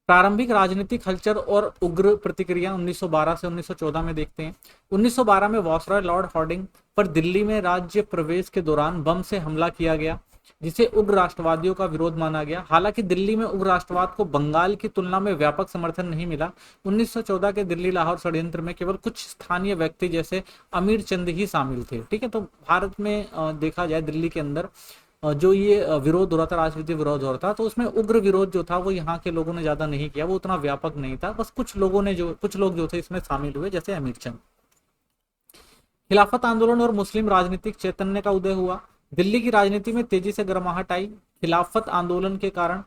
प्रारंभिक राजनीतिक हलचल और उग्र प्रतिक्रिया 1912 से 1914 में देखते हैं। 1912 में वायसरॉय लॉर्ड हॉर्डिंग पर दिल्ली में राज्य प्रवेश के दौरान बम से हमला किया गया, जिसे उग्र राष्ट्रवादियों का विरोध माना गया। हालांकि दिल्ली में उग्र राष्ट्रवाद को बंगाल की तुलना में व्यापक समर्थन नहीं मिला। 1914 के दिल्ली लाहौर षड्यंत्र में केवल कुछ स्थानीय व्यक्ति जैसे अमीर चंद ही शामिल थे। ठीक है, तो भारत में देखा जाए दिल्ली के अंदर जो ये विरोध हो रहा था, राजनीतिक विरोध हो रहा था, तो उसमें उग्र विरोध जो था वो यहाँ के लोगों ने ज्यादा नहीं किया, वो उतना व्यापक नहीं था। बस कुछ लोग जो थे इसमें शामिल हुए, जैसे अमीर चंद। खिलाफत आंदोलन और मुस्लिम राजनीतिक चैतन्य का उदय हुआ। दिल्ली की राजनीति में तेजी से गर्माहट आई। खिलाफत आंदोलन के कारण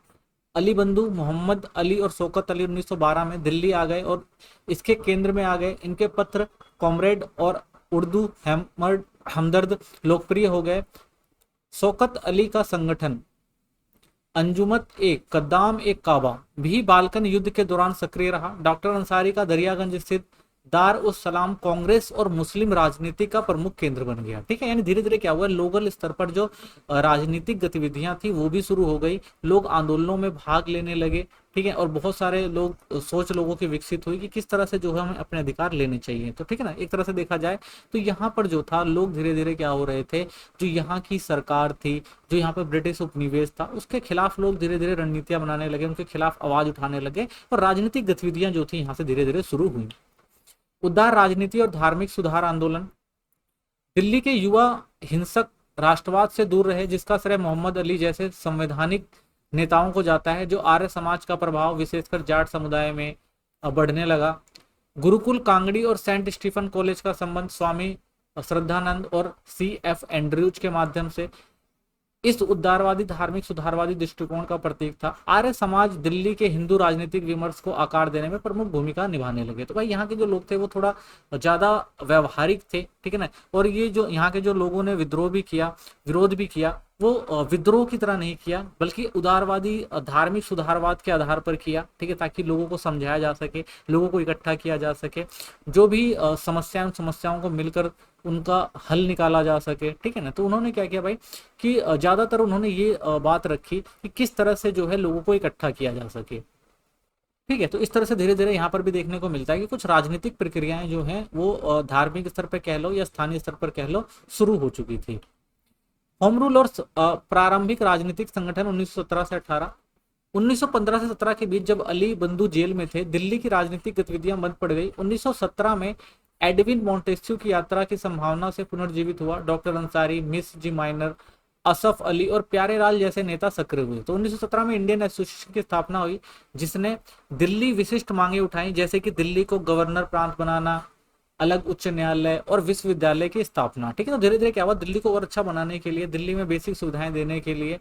अली बंधु मोहम्मद अली और शौकत अली 1912 में दिल्ली आ गए और इसके केंद्र में आ गए। इनके पत्र कॉमरेड और उर्दू हमदर्द लोकप्रिय हो गए। शौकत अली का संगठन अंजुमत ए कद्दाम ए काबा भी बाल्कन युद्ध के दौरान सक्रिय रहा। डॉक्टर अंसारी का दरियागंज स्थित दार उस सलाम कांग्रेस और मुस्लिम राजनीति का प्रमुख केंद्र बन गया। ठीक है, यानी धीरे धीरे क्या हुआ, लोकल स्तर पर जो राजनीतिक गतिविधियां थी वो भी शुरू हो गई, लोग आंदोलनों में भाग लेने लगे। ठीक है, और बहुत सारे लोगों की विकसित हुई कि किस तरह से जो है हमें अपने अधिकार लेने चाहिए। तो ठीक है ना, एक तरह से देखा जाए तो यहाँ पर जो था लोग धीरे धीरे क्या हो रहे थे, जो यहाँ की सरकार थी, जो यहाँ पर ब्रिटिश उपनिवेश था, उसके खिलाफ लोग धीरे धीरे रणनीतियां बनाने लगे, उनके खिलाफ आवाज उठाने लगे और राजनीतिक गतिविधियां जो थी यहाँ से धीरे धीरे शुरू हुई। उदार राजनीति और धार्मिक सुधार आंदोलन। दिल्ली के युवा हिंसक राष्ट्रवाद से दूर रहे, जिसका श्रेय मोहम्मद अली जैसे संवैधानिक नेताओं को जाता है। जो आर्य समाज का प्रभाव विशेषकर जाट समुदाय में बढ़ने लगा। गुरुकुल कांगड़ी और सेंट स्टीफन कॉलेज का संबंध स्वामी श्रद्धानंद और CF एंड्रयूज के माध्यम से इस उदारवादी धार्मिक सुधारवादी दृष्टिकोण का प्रतीक था। आर्य समाज दिल्ली के हिंदू राजनीतिक विमर्श को आकार देने में प्रमुख भूमिका निभाने लगे। तो भाई यहाँ के जो लोग थे वो थोड़ा ज्यादा व्यवहारिक थे। ठीक है ना, और ये जो यहाँ के जो लोगों ने विद्रोह भी किया, विरोध भी किया, वो विद्रोह की तरह नहीं किया बल्कि उदारवादी धार्मिक सुधारवाद के आधार पर किया। ठीक है, ताकि लोगों को समझाया जा सके, लोगों को इकट्ठा किया जा सके, जो भी समस्याओं को मिलकर उनका हल निकाला जा सके। ठीक है ना, तो उन्होंने क्या किया भाई कि ज्यादातर उन्होंने ये बात रखी कि किस तरह से जो है लोगों को इकट्ठा किया जा सके। ठीक है, तो इस तरह से धीरे धीरे यहाँ पर भी देखने को मिलता है कि कुछ राजनीतिक प्रक्रियाएं जो हैं वो धार्मिक स्तर पर कह लो या स्थानीय स्तर पर कह लो शुरू हो चुकी थी। होम रूल और प्रारंभिक राजनीतिक संगठन 1917 से 18। 1915 से 17 के बीच जब अली बंधु जेल में थे, दिल्ली की राजनीतिक गतिविधियां बंद पड़ गई। 1917 में एडविन मॉन्टेस्क्यू की यात्रा की संभावना से पुनर्जीवित हुआ। डॉक्टर अंसारी, मिस जी माइनर, असफ अली और प्यारे लाल जैसे नेता सक्रिय हुए। तो 1917 में इंडियन एसोसिएशन की स्थापना हुई, जिसने दिल्ली विशिष्ट मांगे उठाई, जैसे कि दिल्ली को गवर्नर प्रांत बनाना, अलग उच्च न्यायालय और विश्वविद्यालय की स्थापना। ठीक है, तो धीरे धीरे क्या हुआ, दिल्ली को और अच्छा बनाने के लिए, दिल्ली में बेसिक सुविधाएं देने के लिए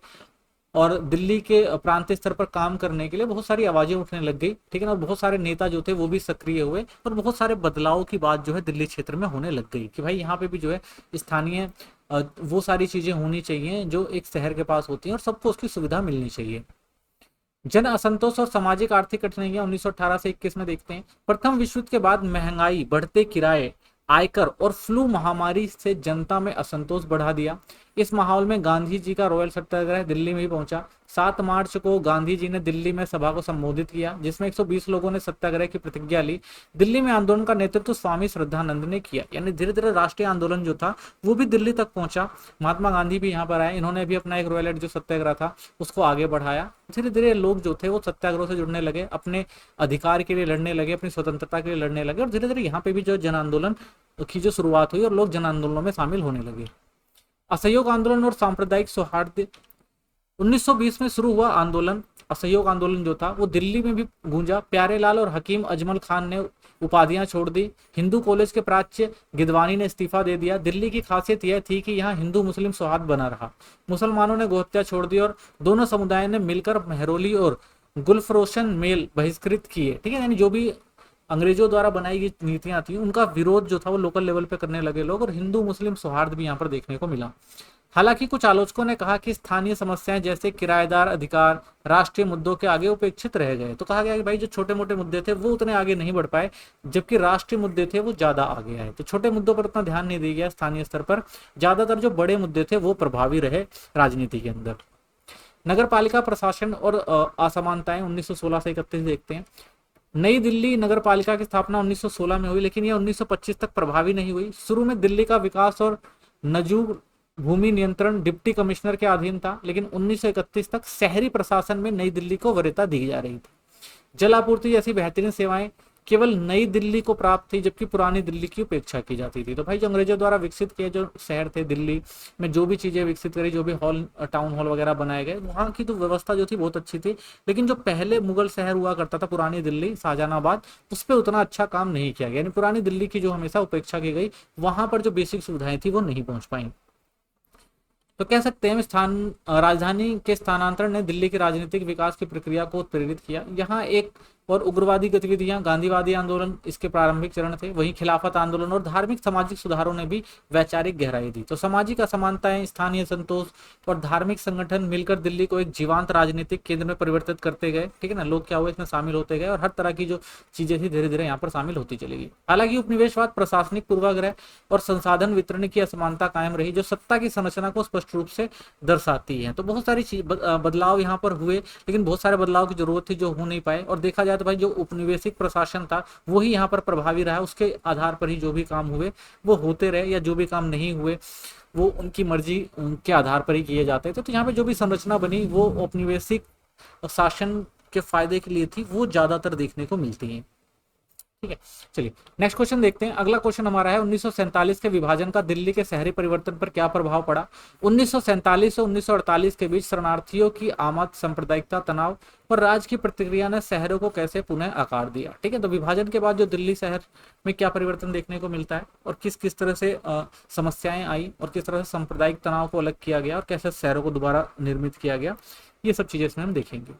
और दिल्ली के प्रांतीय स्तर पर काम करने के लिए बहुत सारी आवाजें उठने लग गई। ठीक है ना, और बहुत सारे नेता जो थे वो भी सक्रिय हुए और बहुत सारे बदलाव की बात जो है दिल्ली क्षेत्र में होने लग गई कि भाई यहाँ पे भी जो है स्थानीय वो सारी चीजें होनी चाहिए जो एक शहर के पास होती हैं और सबको उसकी सुविधा मिलनी चाहिए। जन असंतोष और सामाजिक आर्थिक कठिनाइयां 1918 से 21 में देखते हैं। प्रथम विश्व युद्ध के बाद महंगाई, बढ़ते किराए, आयकर और फ्लू महामारी से जनता में असंतोष बढ़ा दिया। इस माहौल में गांधी जी का रॉयल सत्याग्रह दिल्ली में ही पहुंचा। 7 मार्च को गांधी जी ने दिल्ली में सभा को संबोधित किया, जिसमें 120 लोगों ने सत्याग्रह की प्रतिज्ञा ली। दिल्ली में आंदोलन का नेतृत्व स्वामी श्रद्धानंद ने किया। यानी धीरे धीरे राष्ट्रीय आंदोलन जो था वो भी दिल्ली तक पहुंचा। महात्मा गांधी भी यहाँ पर आए, इन्होंने भी अपना एक रॉयल जो सत्याग्रह था उसको आगे बढ़ाया। धीरे धीरे लोग जो थे वो सत्याग्रह से जुड़ने लगे, अपने अधिकार के लिए लड़ने लगे, अपनी स्वतंत्रता के लिए लड़ने लगे और धीरे धीरे यहाँ पे भी जो जन आंदोलन की जो शुरुआत हुई और लोग जन आंदोलनों में शामिल होने लगे। असहयोग आंदोलन और सांप्रदायिक सौहार्द। 1920 में शुरू हुआ आंदोलन, असहयोग आंदोलन जो था वो दिल्ली में भी गूंजा। प्यारे लाल और हकीम अजमल खान ने उपाधियां छोड़ दी। हिंदू कॉलेज के प्राचार्य गिदवानी ने इस्तीफा दे दिया। दिल्ली की खासियत यह थी कि यहाँ हिंदू मुस्लिम सौहार्द बना रहा। मुसलमानों ने गोहत्या छोड़ दी और दोनों समुदायों ने मिलकर मेहरौली और गुलफरोशन मेल बहिष्कृत किए। ठीक है, यानी जो भी अंग्रेजों द्वारा बनाई गई नीतियां थी उनका विरोध जो था वो लोकल लेवल पे करने लगे लोग और हिंदू मुस्लिम सौहार्द भी यहाँ पर देखने को मिला। हालांकि कुछ आलोचकों ने कहा कि स्थानीय समस्याएं जैसे किराएदार अधिकार राष्ट्रीय मुद्दों के आगे उपेक्षित रह गए। तो कहा गया कि भाई जो छोटे मोटे मुद्दे थे वो उतने आगे नहीं बढ़ पाए, जबकि राष्ट्रीय मुद्दे थे वो ज्यादा आगे आए। तो छोटे मुद्दों पर उतना ध्यान नहीं दिया गया स्थानीय स्तर पर, ज्यादातर जो बड़े मुद्दे थे वो प्रभावी रहे राजनीति के अंदर। नगर पालिका प्रशासन और असमानताएं 1916 से 31 देखते हैं। नई दिल्ली नगर पालिका की स्थापना 1916 में हुई, लेकिन यह 1925 तक प्रभावी नहीं हुई। शुरू में दिल्ली का विकास और नजूर भूमि नियंत्रण डिप्टी कमिश्नर के अधीन था, लेकिन 1931 तक शहरी प्रशासन में नई दिल्ली को वरीयता दी जा रही थी। जल आपूर्ति जैसी बेहतरीन सेवाएं केवल नई दिल्ली को प्राप्त थी, जबकि पुरानी दिल्ली की उपेक्षा की जाती थी। तो भाई जो अंग्रेजों द्वारा विकसित किए जो शहर थे दिल्ली में, जो भी चीजें विकसित करी, जो भी हॉल टाउन हॉल वगैरह बनाए गए, वहाँ की तो व्यवस्था जो थी बहुत अच्छी थी। लेकिन जो पहले मुगल शहर हुआ करता था पुरानी दिल्ली शाहजहानाबाद, उस पर उतना अच्छा काम नहीं किया गया, यानी पुरानी दिल्ली की जो हमेशा उपेक्षा की गई, वहां पर जो बेसिक सुविधाएं थी वो नहीं पहुंच पाई। तो कह सकते हैं राजधानी के स्थानांतरण ने दिल्ली के राजनीतिक विकास की प्रक्रिया को प्रेरित किया। यहाँ एक और उग्रवादी गतिविधियां, गांधीवादी आंदोलन इसके प्रारंभिक चरण थे, वहीं खिलाफत आंदोलन और धार्मिक सामाजिक सुधारों ने भी वैचारिक गहराई दी। तो सामाजिक असमानताएं, स्थानीय संतोष और धार्मिक संगठन मिलकर दिल्ली को एक जीवंत राजनीतिक केंद्र में परिवर्तित करते गए। ठीक है ना, लोग क्या हुए इसमें शामिल होते गए और हर तरह की जो चीजें थी धीरे धीरे यहाँ पर शामिल होती चली गई। हालांकि उपनिवेशवाद, प्रशासनिक पूर्वाग्रह और संसाधन वितरण की असमानता कायम रही, जो सत्ता की संरचना को स्पष्ट रूप से दर्शाती है। तो बहुत सारी बदलाव यहाँ पर हुए, लेकिन बहुत सारे बदलाव की जरूरत थी जो हो नहीं पाए। और देखा जाए तो भाई जो उपनिवेशिक प्रशासन था वही यहाँ पर प्रभावी रहा, उसके आधार पर ही जो भी काम हुए वो होते रहे, या जो भी काम नहीं हुए वो उनकी मर्जी के आधार पर ही किए जाते थे। तो यहाँ पे जो भी संरचना बनी वो औपनिवेशिक शासन के फायदे के लिए थी, वो ज्यादातर देखने को मिलती है। ठीक है, चलिए नेक्स्ट क्वेश्चन देखते हैं। अगला क्वेश्चन हमारा है 1947 के विभाजन का दिल्ली के शहरी परिवर्तन पर क्या प्रभाव पड़ा। 1947 से 1948 के बीच शरणार्थियों की आमद, सांप्रदायिकता, तनाव और राज्य की प्रतिक्रिया ने शहरों को कैसे पुनः आकार दिया। ठीक है, तो विभाजन के बाद जो दिल्ली शहर में क्या परिवर्तन देखने को मिलता है और किस किस तरह से समस्याएं आई और किस तरह से सांप्रदायिक तनाव को अलग किया गया और कैसे शहरों को दोबारा निर्मित किया गया, ये सब चीजें इसमें हम देखेंगे।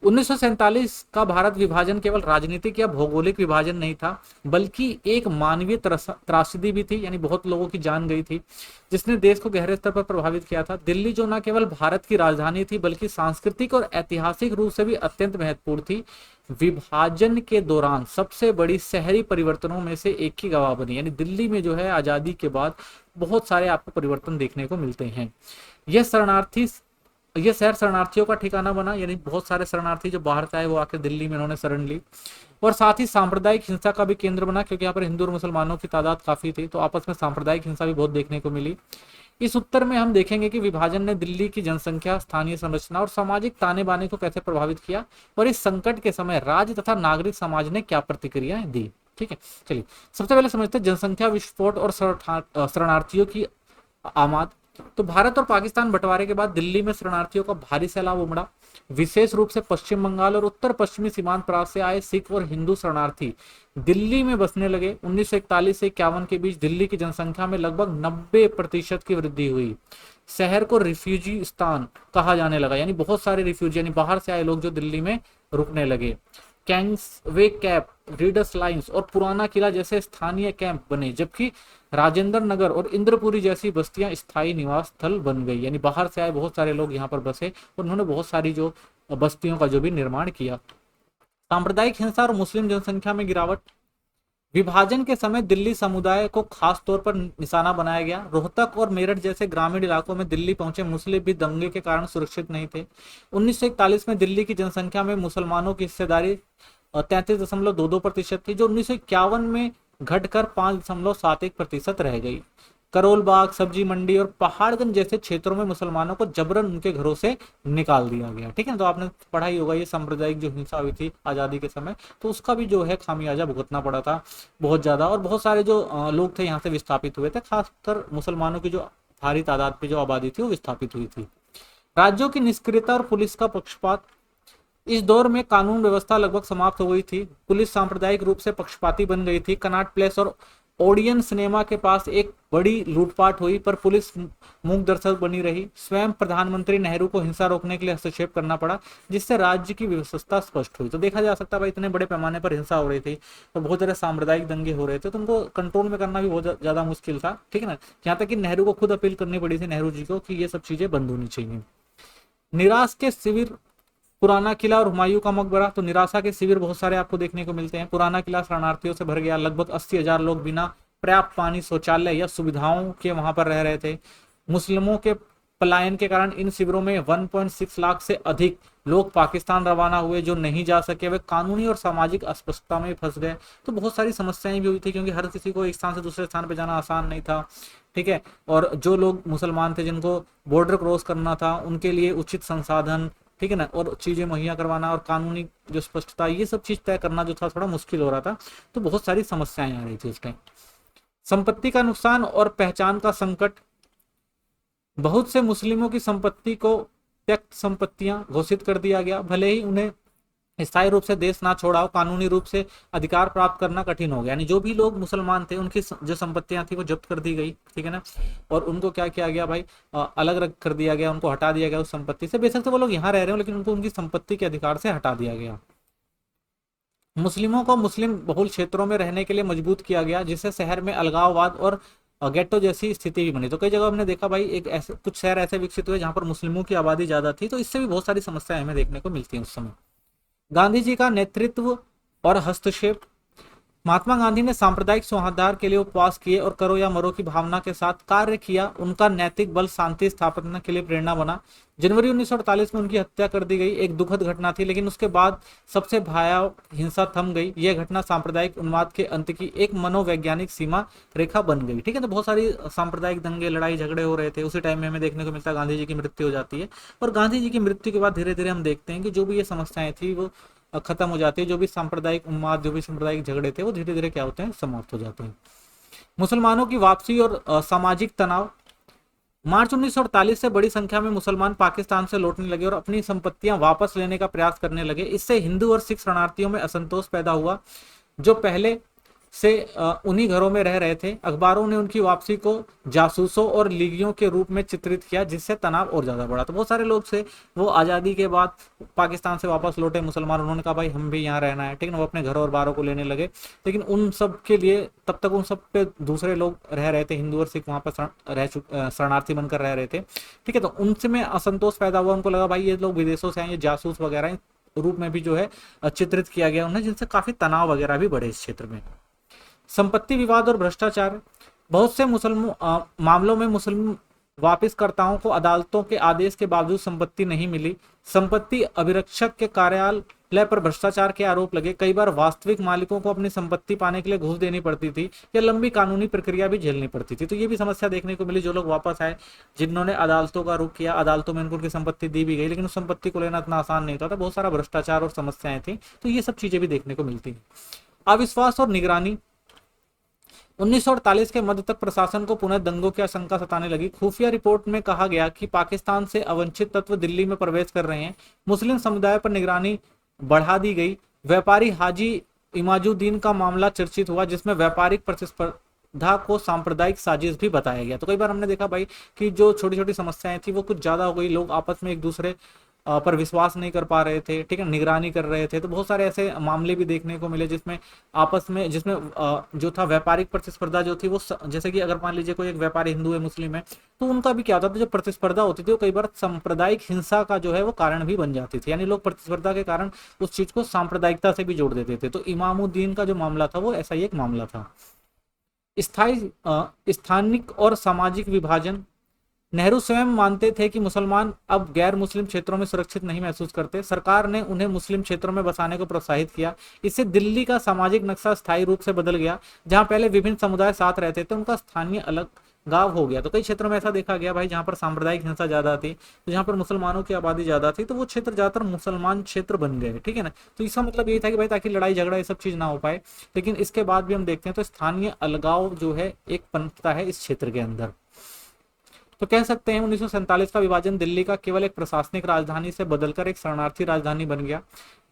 1947 का भारत विभाजन केवल राजनीतिक या भौगोलिक विभाजन नहीं था, बल्कि एक मानवीय त्रासदी भी थी, यानी बहुत लोगों की जान गई थी, जिसने देश को गहरे स्तर पर प्रभावित किया था। दिल्ली जो न केवल भारत की राजधानी थी, बल्कि सांस्कृतिक और ऐतिहासिक रूप से भी अत्यंत महत्वपूर्ण थी। विभाजन के दौरान सबसे बड़ी शहरी परिवर्तनों में से एक की गवाह बनी, यानी दिल्ली में जो है आजादी के बाद बहुत सारे आपको परिवर्तन देखने को मिलते हैं। यह शहर शरणार्थियों का ठिकाना बना, यानी बहुत सारे शरणार्थी जो बाहर से आए वो आकर दिल्ली में उन्होंने शरण ली, और साथ ही सांप्रदायिक हिंसा का भी केंद्र बना, क्योंकि यहाँ पर हिंदू और मुसलमानों की तादाद काफी थी, तो आपस में सांप्रदायिक हिंसा भी बहुत देखने को मिली। इस उत्तर में हम देखेंगे कि विभाजन ने दिल्ली की जनसंख्या, स्थानीय संरचना और सामाजिक ताने बाने को कैसे प्रभावित किया, और इस संकट के समय राज्य तथा नागरिक समाज ने क्या प्रतिक्रियाएं दी। ठीक है, चलिए सबसे पहले समझते हैं जनसंख्या विस्फोट और शरणार्थियों की आमद। तो भारत और पाकिस्तान बंटवारे के बाद दिल्ली में शरणार्थियों का भारी सैलाब उमड़ा। विशेष रूप से पश्चिम बंगाल और उत्तर पश्चिमी सीमांत प्रांत से आए सिख और हिंदू शरणार्थी दिल्ली में बसने लगे। 1941 से 51 के बीच दिल्ली की जनसंख्या में लगभग 90% की वृद्धि हुई। शहर को रिफ्यूजी स्थान कहा जाने लगा, यानी बहुत सारे रिफ्यूजी यानी बाहर से आए लोग जो दिल्ली में रुकने लगे। कैंग्सवे कैप, रीडर्स लाइन्स और पुराना किला जैसे स्थानीय कैंप बने, जबकि राजेंद्र नगर और इंद्रपुरी जैसी बस्तियां स्थायी निवास स्थल बन गई, यानी बाहर से आए बहुत सारे लोग यहाँ पर बसे और उन्होंने बहुत सारी जो बस्तियों का जो भी निर्माण किया। सांप्रदायिक हिंसा और मुस्लिम जनसंख्या में गिरावट। विभाजन के समय दिल्ली समुदाय को खास तौर पर निशाना बनाया गया। रोहतक और मेरठ जैसे ग्रामीण इलाकों में दिल्ली पहुंचे मुस्लिम भी दंगे के कारण सुरक्षित नहीं थे। 1941 में दिल्ली की जनसंख्या में मुसलमानों की हिस्सेदारी 33.22% थी, जो 1951 में घटकर 5.71% रह गई। करोल बाग, सब्जी मंडी और पहाड़गंज जैसे क्षेत्रों में मुसलमानों को जबरन उनके घरों से निकाल दिया गया। ठीक है, तो आपने पढ़ा ही होगा ये सांप्रदायिक जो हिंसा हुई थी आजादी के समय, तो उसका भी जो है खामियाजा भुगतना पड़ा था बहुत ज्यादा, और बहुत सारे जो लोग थे यहाँ से विस्थापित हुए थे, खासकर मुसलमानों की जो भारी तादाद पे जो आबादी थी वो विस्थापित हुई थी। राज्यों की निष्क्रियता और पुलिस का पक्षपात। इस दौर में कानून व्यवस्था लगभग समाप्त हो गई थी। पुलिस सांप्रदायिक रूप से पक्षपाती बन गई थी। कनॉट प्लेस और ओडियन सिनेमा के पास एक बड़ी लूटपाट हुई, पर पुलिस मूक दर्शक बनी रही। स्वयं प्रधानमंत्री नेहरू को हिंसा रोकने के लिए हस्तक्षेप करना पड़ा, जिससे राज्य की व्यवस्था स्पष्ट हुई। तो देखा जा सकता है भाई इतने बड़े पैमाने पर हिंसा हो रही थी, तो बहुत सारे सांप्रदायिक दंगे हो रहे थे, तो उनको कंट्रोल में करना भी बहुत ज्यादा मुश्किल था। ठीक है ना, यहाँ तक कि नेहरू को खुद अपील करनी पड़ी थी, नेहरू जी को, कि ये सब चीजें बंद होनी चाहिए। निराश के शिविर, पुराना किला और हुमायूं का मकबरा। तो निराशा के शिविर बहुत सारे आपको देखने को मिलते हैं। पुराना किला शरणार्थियों से भर गया, लगभग 80,000 लोग बिना पर्याप्त पानी, शौचालय या सुविधाओं के वहां पर रह रहे थे। मुस्लिमों के पलायन के कारण इन शिविरों में 1.6 लाख से अधिक लोग पाकिस्तान रवाना हुए जो नहीं जा सके, वे कानूनी और सामाजिक अस्पष्टता में फंस गए। तो बहुत सारी समस्याएं भी हुई थी क्योंकि हर किसी को एक स्थान से दूसरे स्थान पर जाना आसान नहीं था, ठीक है। और जो लोग मुसलमान थे जिनको बॉर्डर क्रॉस करना था उनके लिए उचित संसाधन, ठीक है ना, और चीजें मुहैया करवाना और कानूनी जो स्पष्टता, ये सब चीज तय करना जो था थोड़ा मुश्किल हो रहा था। तो बहुत सारी समस्याएं आ रही थी उस टाइम। संपत्ति का नुकसान और पहचान का संकट, बहुत से मुस्लिमों की संपत्ति को त्यक्त संपत्तियां घोषित कर दिया गया, भले ही उन्हें स्थायी रूप से देश ना छोड़ा हो, कानूनी रूप से अधिकार प्राप्त करना कठिन हो गया। यानी जो भी लोग मुसलमान थे उनकी जो संपत्तियां थी वो जब्त कर दी गई, ठीक है ना, और उनको क्या किया गया भाई, अलग रख कर दिया गया, उनको हटा दिया गया उस संपत्ति से। बेशक से वो लोग यहाँ रह रहे हो लेकिन उनको उनकी संपत्ति के अधिकार से हटा दिया गया। मुस्लिमों को मुस्लिम बहुल क्षेत्रों में रहने के लिए मजबूर किया गया, जिससे शहर में अलगाववाद और गेटो जैसी स्थिति भी बनी। तो कई जगह हमने देखा भाई एक ऐसे कुछ शहर ऐसे विकसित हुए जहां पर मुस्लिमों की आबादी ज्यादा थी, तो इससे भी बहुत सारी समस्याएं हमें देखने को मिलती हैं उस समय। गांधी जी का नेतृत्व और हस्तक्षेप, महात्मा गांधी ने सांप्रदायिक सौहार्द के लिए उपवास किए और करो या मरो की भावना के साथ कार्य किया। उनका नैतिक बल शांति स्थापना के लिए प्रेरणा बना। जनवरी 1948 में उनकी हत्या कर दी गई, एक दुखद घटना थी, लेकिन उसके बाद सबसे भयावह हिंसा थम गई। यह घटना सांप्रदायिक उन्माद के अंत की एक मनोवैज्ञानिक सीमा रेखा बन गई, ठीक है। तो बहुत सारी सांप्रदायिक दंगे लड़ाई झगड़े हो रहे थे, उसी टाइम में हमें देखने को मिलता है गांधी जी की मृत्यु हो जाती है। और गांधी जी की मृत्यु के बाद धीरे धीरे हम देखते हैं कि जो भी ये समस्याएं थी वो खत्म हो जाती है, जो भी सांप्रदायिक उन्माद, जो भी सांप्रदायिक झगड़े थे वो धीरे धीरे क्या होते हैं, समाप्त हो जाते हैं। मुसलमानों की वापसी और सामाजिक तनाव, मार्च 1948 से बड़ी संख्या में मुसलमान पाकिस्तान से लौटने लगे और अपनी संपत्तियां वापस लेने का प्रयास करने लगे। इससे हिंदू और सिख शरणार्थियों में असंतोष पैदा हुआ जो पहले से उन्हीं घरों में रह रहे थे। अखबारों ने उनकी वापसी को जासूसों और लीगियों के रूप में चित्रित किया, जिससे तनाव और ज्यादा बढ़ा। तो बहुत सारे लोग से वो आज़ादी के बाद पाकिस्तान से वापस लौटे मुसलमान, उन्होंने कहा भाई हम भी यहाँ रहना है, ठीक है ना, वो अपने घर और बारों को लेने लगे। लेकिन उन सब के लिए तब तक उन सब पे दूसरे लोग रह रहे थे, हिंदू और सिख वहाँ पर शरणार्थी बनकर रह रहे थे, ठीक है। तो उनसे में असंतोष पैदा हुआ, उनको लगा भाई ये लोग विदेशों से आए, ये जासूस वगैरह रूप में भी जो है चित्रित किया गया उन्हें, जिनसे काफी तनाव वगैरह भी बढ़े इस क्षेत्र में। संपत्ति विवाद और भ्रष्टाचार, बहुत से मामलों में मुस्लिम वापसकर्ताओं को अदालतों के आदेश के बावजूद संपत्ति नहीं मिली। संपत्ति अभिरक्षक के कार्यालय पर भ्रष्टाचार के आरोप लगे। कई बार वास्तविक मालिकों को अपनी संपत्ति पाने के लिए घूस देनी पड़ती थी या लंबी कानूनी प्रक्रिया भी झेलनी पड़ती थी। तो ये भी समस्या देखने को मिली। जो लोग वापस आए, जिन्होंने अदालतों का रुख किया, अदालतों में उनको उनकी संपत्ति दी भी गई, लेकिन उस संपत्ति को लेना इतना आसान नहीं था। बहुत सारा भ्रष्टाचार और समस्याएं थी। तो ये सब चीजें भी देखने को मिलती है। अविश्वास और निगरानी, 1948 के मध्य तक प्रशासन को पुनः दंगों की आशंका सताने लगी। खुफिया रिपोर्ट में कहा गया कि पाकिस्तान से अवांछित तत्व दिल्ली में प्रवेश कर रहे हैं। मुस्लिम समुदाय पर निगरानी बढ़ा दी गई। व्यापारी हाजी इमाजुद्दीन का मामला चर्चित हुआ, जिसमें व्यापारिक प्रतिस्पर्धा को सांप्रदायिक साजिश भी बताया गया। तो कई बार हमने देखा भाई कि जो छोटी छोटी समस्याएं थी वो कुछ ज्यादा हो गई, लोग आपस में एक दूसरे पर विश्वास नहीं कर पा रहे थे, ठीक है, निगरानी कर रहे थे। तो बहुत सारे ऐसे मामले भी देखने को मिले जिसमें आपस में, जिसमें जो था व्यापारिक प्रतिस्पर्धा जो थी वो, जैसे कि अगर मान लीजिए कोई एक व्यापारी हिंदू है, मुस्लिम है, तो उनका भी क्या होता था, जो प्रतिस्पर्धा होती थी वो कई बार सांप्रदायिक हिंसा का जो है वो कारण भी बन जाती थी। यानी लोग प्रतिस्पर्धा के कारण उस चीज को सांप्रदायिकता से भी जोड़ देते थे। तो इमामुद्दीन का जो मामला था वो ऐसा ही एक मामला था। स्थानिक और सामाजिक विभाजन, नेहरू स्वयं मानते थे कि मुसलमान अब गैर मुस्लिम क्षेत्रों में सुरक्षित नहीं महसूस करते। सरकार ने उन्हें मुस्लिम क्षेत्रों में बसाने को प्रोत्साहित किया। इससे दिल्ली का सामाजिक नक्शा स्थायी रूप से बदल गया। जहां पहले विभिन्न समुदाय साथ रहते थे, उनका स्थानीय अलग गांव हो गया। तो कई क्षेत्रों में ऐसा देखा गया भाई जहां पर सांप्रदायिक हिंसा ज्यादा थी, तो जहां पर मुसलमानों की आबादी ज्यादा थी, तो वो क्षेत्र ज्यादातर मुसलमान क्षेत्र बन गए, ठीक है ना। तो इसका मतलब ये था कि भाई ताकि लड़ाई झगड़ा ये सब चीज ना हो पाए। लेकिन इसके बाद भी हम देखते हैं तो स्थानीय अलगाव जो है एक पनपता है इस क्षेत्र के अंदर। तो कह सकते हैं 1947 का विभाजन दिल्ली का केवल एक प्रशासनिक राजधानी से बदलकर एक शरणार्थी राजधानी बन गया।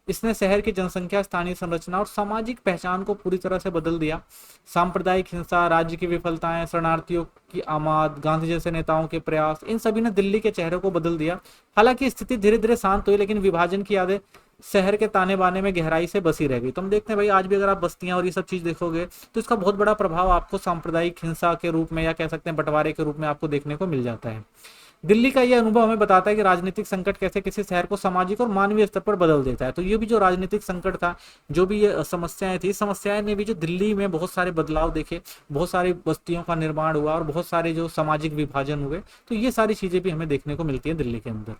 इसने शहर की जनसंख्या, स्थानीय संरचना और सामाजिक पहचान को पूरी तरह से बदल दिया। सांप्रदायिक हिंसा, राज्य की विफलताएं, शरणार्थियों की आमाद, गांधी जैसे नेताओं के प्रयास, इन सभी ने दिल्ली के चेहरे को बदल दिया। हालांकि स्थिति धीरे धीरे शांत हुई, लेकिन विभाजन की यादें शहर के ताने बाने में गहराई से बसी रह गई। तो हम देखते हैं भाई आज भी अगर आप बस्तियां और ये सब चीज देखोगे तो इसका बहुत बड़ा प्रभाव आपको सांप्रदायिक हिंसा के रूप में या कह सकते हैं बंटवारे के रूप में आपको देखने को मिल जाता है। दिल्ली का यह अनुभव हमें बताता है कि राजनीतिक संकट कैसे किसी शहर को सामाजिक और मानवीय स्तर पर बदल देता है। तो ये भी जो राजनीतिक संकट था, जो भी ये समस्याएं थी, समस्याएं ने भी जो दिल्ली में बहुत सारे बदलाव देखे, बहुत सारी बस्तियों का निर्माण हुआ और बहुत सारे जो सामाजिक विभाजन हुए, तो ये सारी चीजें भी हमें देखने को मिलती है दिल्ली के अंदर।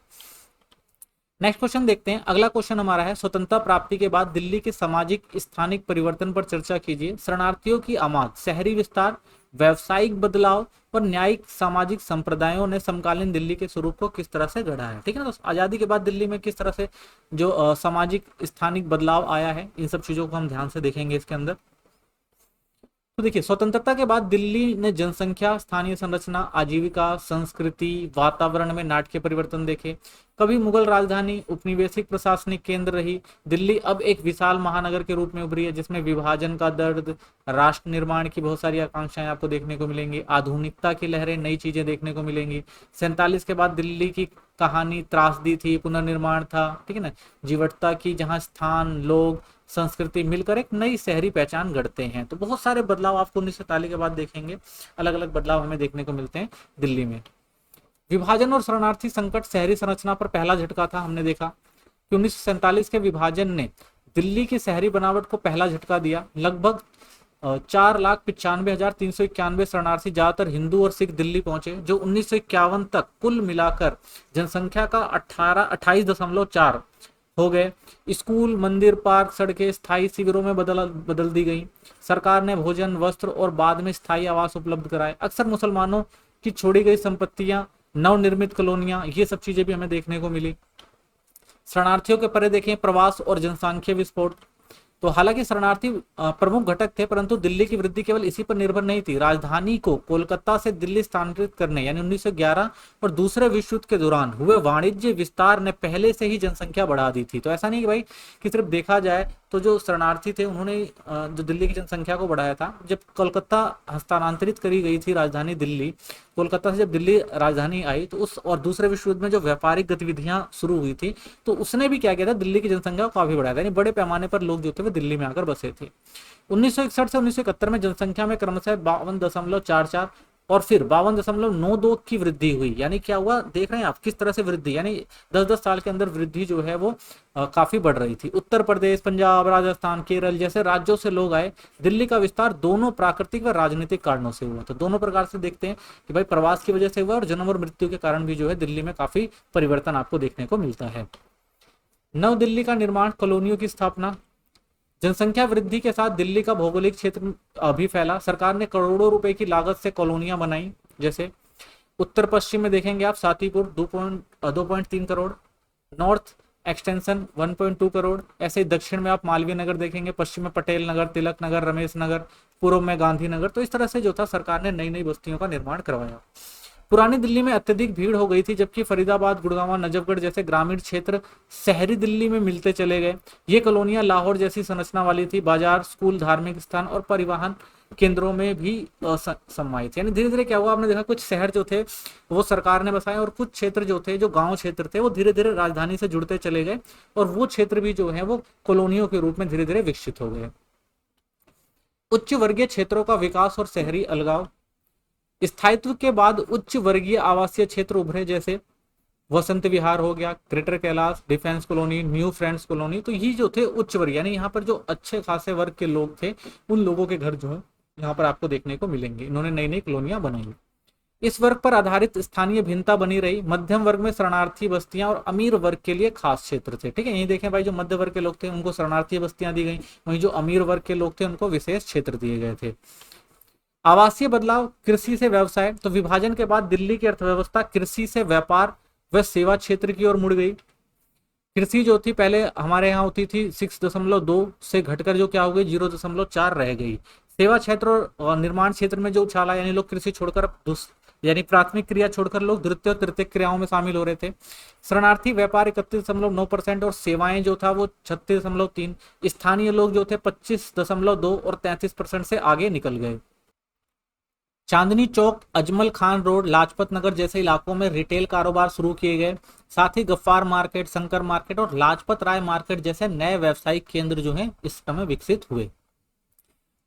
नेक्स्ट क्वेश्चन देखते हैं। अगला क्वेश्चन हमारा है, स्वतंत्रता प्राप्ति के बाद दिल्ली के सामाजिक स्थानिक परिवर्तन पर चर्चा कीजिए। शरणार्थियों की आमाद, शहरी विस्तार, व्यावसायिक बदलाव और न्यायिक सामाजिक संप्रदायों ने समकालीन दिल्ली के स्वरूप को किस तरह से गढ़ा है। ठीक है ना दोस्तों, आजादी के बाद दिल्ली में किस तरह से जो सामाजिक स्थानिक बदलाव आया है, इन सब चीजों को हम ध्यान से देखेंगे इसके अंदर। तो देखिए, स्वतंत्रता के बाद दिल्ली ने जनसंख्या, स्थानीय संरचना, आजीविका, संस्कृति, वातावरण में नाटकीय परिवर्तन देखे। कभी मुगल राजधानी, उपनिवेशिक प्रशासनिक केंद्र रही, दिल्ली अब एक विशाल महानगर के रूप में उभरी है, जिसमें विभाजन का दर्द, राष्ट्र निर्माण की बहुत सारी आकांक्षाएं आपको देखने को मिलेंगी, आधुनिकता की लहरें, नई चीजें देखने को मिलेंगी। 47 के बाद दिल्ली की कहानी त्रासदी थी, पुनर्निर्माण था, ठीक है ना, जीवटता की, जहां स्थान, लोग, संस्कृति मिलकर एक नई शहरी पहचान गढ़ते हैं। तो बहुत सारे बदलाव आपको 1947 के बाद देखेंगे, अलग अलग बदलाव हमें देखने को मिलते हैं दिल्ली में। विभाजन और शरणार्थी संकट शहरी संरचना पर पहला झटका था। हमने देखा कि 1947 के विभाजन ने दिल्ली की शहरी बनावट को पहला झटका दिया। लगभग 4,95,391 शरणार्थी, ज्यादातर हिंदू और सिख, दिल्ली पहुंचे, जो 1951 तक कुल मिलाकर जनसंख्या का 28.4 हो गए। स्कूल, मंदिर, पार्क, सड़कें स्थायी शिविरों में बदल दी गई। सरकार ने भोजन, वस्त्र और बाद में स्थायी आवास उपलब्ध कराए। अक्सर मुसलमानों की छोड़ी गई संपत्तियां, नवनिर्मित कॉलोनियां, ये सब चीजें भी हमें देखने को मिली। शरणार्थियों के परे देखें, प्रवास और जनसांख्यिक विस्फोट। तो हालांकि शरणार्थी प्रमुख घटक थे, परंतु दिल्ली की वृद्धि केवल इसी पर निर्भर नहीं थी। राजधानी को कोलकाता से दिल्ली स्थानांतरित करने यानी 1911 और दूसरे विश्व युद्ध के दौरान हुए वाणिज्य विस्तार ने पहले से ही जनसंख्या बढ़ा दी थी। तो ऐसा नहीं कि भाई कि सिर्फ देखा जाए तो जो शरणार्थी थे उन्होंने जो दिल्ली की जनसंख्या को बढ़ाया था। जब कोलकाता हस्तांतरित करी गई थी राजधानी दिल्ली, कोलकाता से जब दिल्ली राजधानी आई, तो उस और दूसरे विश्व युद्ध में जो व्यापारिक गतिविधियां शुरू हुई थी, तो उसने भी क्या किया था, दिल्ली की जनसंख्या को काफी बढ़ाया था, यानी बड़े पैमाने पर लोग जो थे वो दिल्ली में आकर बसे थे। 1961 से 1971 में जनसंख्या में क्रमशः 52.44 और फिर 52.92 की वृद्धि हुई। यानी क्या हुआ, देख रहे हैं आप किस तरह से वृद्धि, यानी 10-10 साल के अंदर वृद्धि जो है वो काफी बढ़ रही थी। उत्तर प्रदेश, पंजाब, राजस्थान, केरल जैसे राज्यों से लोग आए। दिल्ली का विस्तार दोनों प्राकृतिक व राजनीतिक कारणों से हुआ। तो दोनों प्रकार से देखते हैं कि भाई प्रवास की वजह से हुआ और जन्म और मृत्यु के कारण भी जो है दिल्ली में काफी परिवर्तन आपको देखने को मिलता है। नव दिल्ली का निर्माण, कॉलोनियों की स्थापना। जनसंख्या वृद्धि के साथ दिल्ली का भौगोलिक क्षेत्र भी फैला। सरकार ने करोड़ों रुपए की लागत से कॉलोनियां बनाई। जैसे उत्तर पश्चिम में देखेंगे आप, सातीपुर 2.3 करोड़, नॉर्थ एक्सटेंशन 1.2 करोड़। ऐसे ही दक्षिण में आप मालवीय नगर देखेंगे, पश्चिम में पटेल नगर, तिलक नगर, रमेश नगर, पूर्व में गांधी नगर। तो इस तरह से जो था सरकार ने नई नई बस्तियों का निर्माण करवाया। पुरानी दिल्ली में अत्यधिक भीड़ हो गई थी, जबकि फरीदाबाद, गुड़गांव, नजफगढ़ जैसे ग्रामीण क्षेत्र शहरी दिल्ली में मिलते चले गए। ये कॉलोनियां लाहौर जैसी संरचना वाली थी। बाजार, स्कूल, धार्मिक स्थान और परिवहन केंद्रों में भी समाहित। यानी धीरे धीरे क्या हुआ, आपने देखा कुछ शहर जो थे वो सरकार ने बसाए और कुछ क्षेत्र जो थे, जो गांव क्षेत्र थे, वो धीरे धीरे राजधानी से जुड़ते चले गए और वो क्षेत्र भी जो है वो कॉलोनियों के रूप में धीरे धीरे विकसित हो गए। उच्च वर्गीय क्षेत्रों का विकास और शहरी अलगाव। स्थायित्व के बाद उच्च वर्गीय आवासीय क्षेत्र उभरे, जैसे वसंत विहार हो गया, greater Kailash, defence colony, new friends colony. तो ये जो थे उच्च वर्ग, यानी यहाँ पर जो अच्छे खासे वर्ग के लोग थे, उन लोगों के घर जो है यहाँ पर आपको देखने को मिलेंगे। इन्होंने नई नई कॉलोनियां बनाई। इस वर्ग पर आधारित स्थानीय भिन्नता बनी रही। मध्यम वर्ग में शरणार्थी बस्तियां और अमीर वर्ग के लिए खास क्षेत्र थे। ठीक है, यही देखें भाई, जो मध्य वर्ग के लोग थे उनको शरणार्थी बस्तियां दी गई, वहीं जो अमीर वर्ग के लोग थे उनको विशेष क्षेत्र दिए गए थे। आवासीय बदलाव, कृषि से व्यवसाय। तो विभाजन के बाद दिल्ली की अर्थव्यवस्था कृषि से व्यापार व सेवा क्षेत्र की ओर मुड़ गई। कृषि जो थी पहले हमारे यहाँ होती थी 6.2 से घटकर जो क्या हो गई 0.4 रह गई। सेवा क्षेत्र और निर्माण क्षेत्र में जो उछाला, यानी लोग कृषि छोड़कर यानी प्राथमिक क्रिया छोड़कर लोग द्वितीय और तृतीय क्रियाओं में शामिल हो रहे थे। शरणार्थी व्यापार 31.9% और सेवाएं जो था वो 36.3। स्थानीय लोग जो थे 25.2 और 33% से आगे निकल गए। चांदनी चौक, अजमल खान रोड, लाजपत नगर जैसे इलाकों में रिटेल कारोबार शुरू किए गए। साथ ही गफ्फार मार्केट, शंकर मार्केट और लाजपत राय मार्केट जैसे नए व्यावसायिक केंद्र जो हैं इस समय विकसित हुए।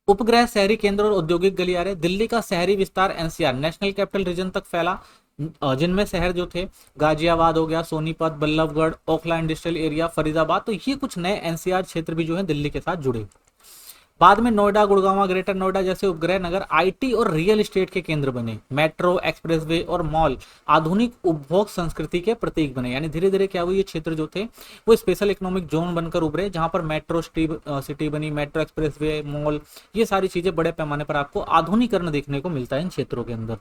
उपग्रह शहरी केंद्र और औद्योगिक गलियारे। दिल्ली का शहरी विस्तार एनसीआर नेशनल कैपिटल रीजन तक फैला। जिनमें शहर जो थे गाजियाबाद हो गया, सोनीपत, बल्लभगढ़, ओखला इंडस्ट्रियल एरिया, फरीदाबाद, तो ये कुछ नए एनसीआर क्षेत्र भी जो है दिल्ली के साथ जुड़े। बाद में नोएडा, गुड़गांव, ग्रेटर नोएडा जैसे उपग्रह नगर आईटी और रियल एस्टेट के केंद्र बने। मेट्रो, एक्सप्रेसवे और मॉल आधुनिक उपभोग संस्कृति के प्रतीक बने। यानी धीरे धीरे क्या हुआ, ये क्षेत्र जो थे वो स्पेशल इकोनॉमिक जोन बनकर उभरे, जहां पर मेट्रो सिटी बनी, मेट्रो, एक्सप्रेसवे, मॉल, ये सारी चीजें बड़े पैमाने पर आपको आधुनिकरण देखने को मिलता है इन क्षेत्रों के अंदर।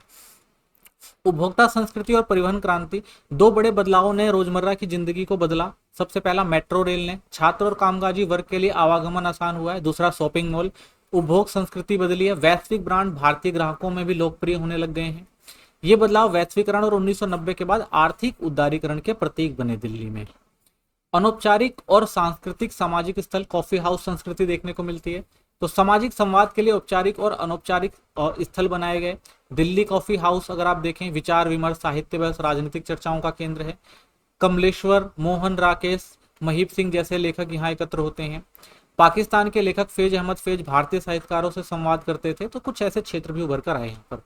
उपभोक्ता संस्कृति और परिवहन क्रांति, दो बड़े बदलावों ने रोजमर्रा की जिंदगी को बदला। सबसे पहला मेट्रो रेल ने छात्र और कामकाजी वर्ग के लिए आवागमन आसान हुआ है। दूसरा शॉपिंग मॉल, उपभोग संस्कृति बदली है। वैश्विक ब्रांड भारतीय ग्राहकों में भी लोकप्रिय होने लग गए हैं। ये बदलाव वैश्वीकरण और 1990 के बाद आर्थिक उदारीकरण के प्रतीक बने दिल्ली में। अनौपचारिक और सांस्कृतिक सामाजिक स्थल, कॉफी हाउस संस्कृति देखने को मिलती है। तो सामाजिक संवाद के लिए औपचारिक और अनौपचारिक स्थल बनाए गए। दिल्ली कॉफी हाउस अगर आप देखें, विचार विमर्श, साहित्य बहस, राजनीतिक चर्चाओं का केंद्र है। कमलेश्वर, मोहन, राकेश, महीप सिंह जैसे लेखक यहाँ एकत्र होते हैं। पाकिस्तान के लेखक फैज अहमद फैज भारतीय साहित्यकारों से संवाद करते थे। तो कुछ ऐसे क्षेत्र भी उभर कर आए यहाँ पर।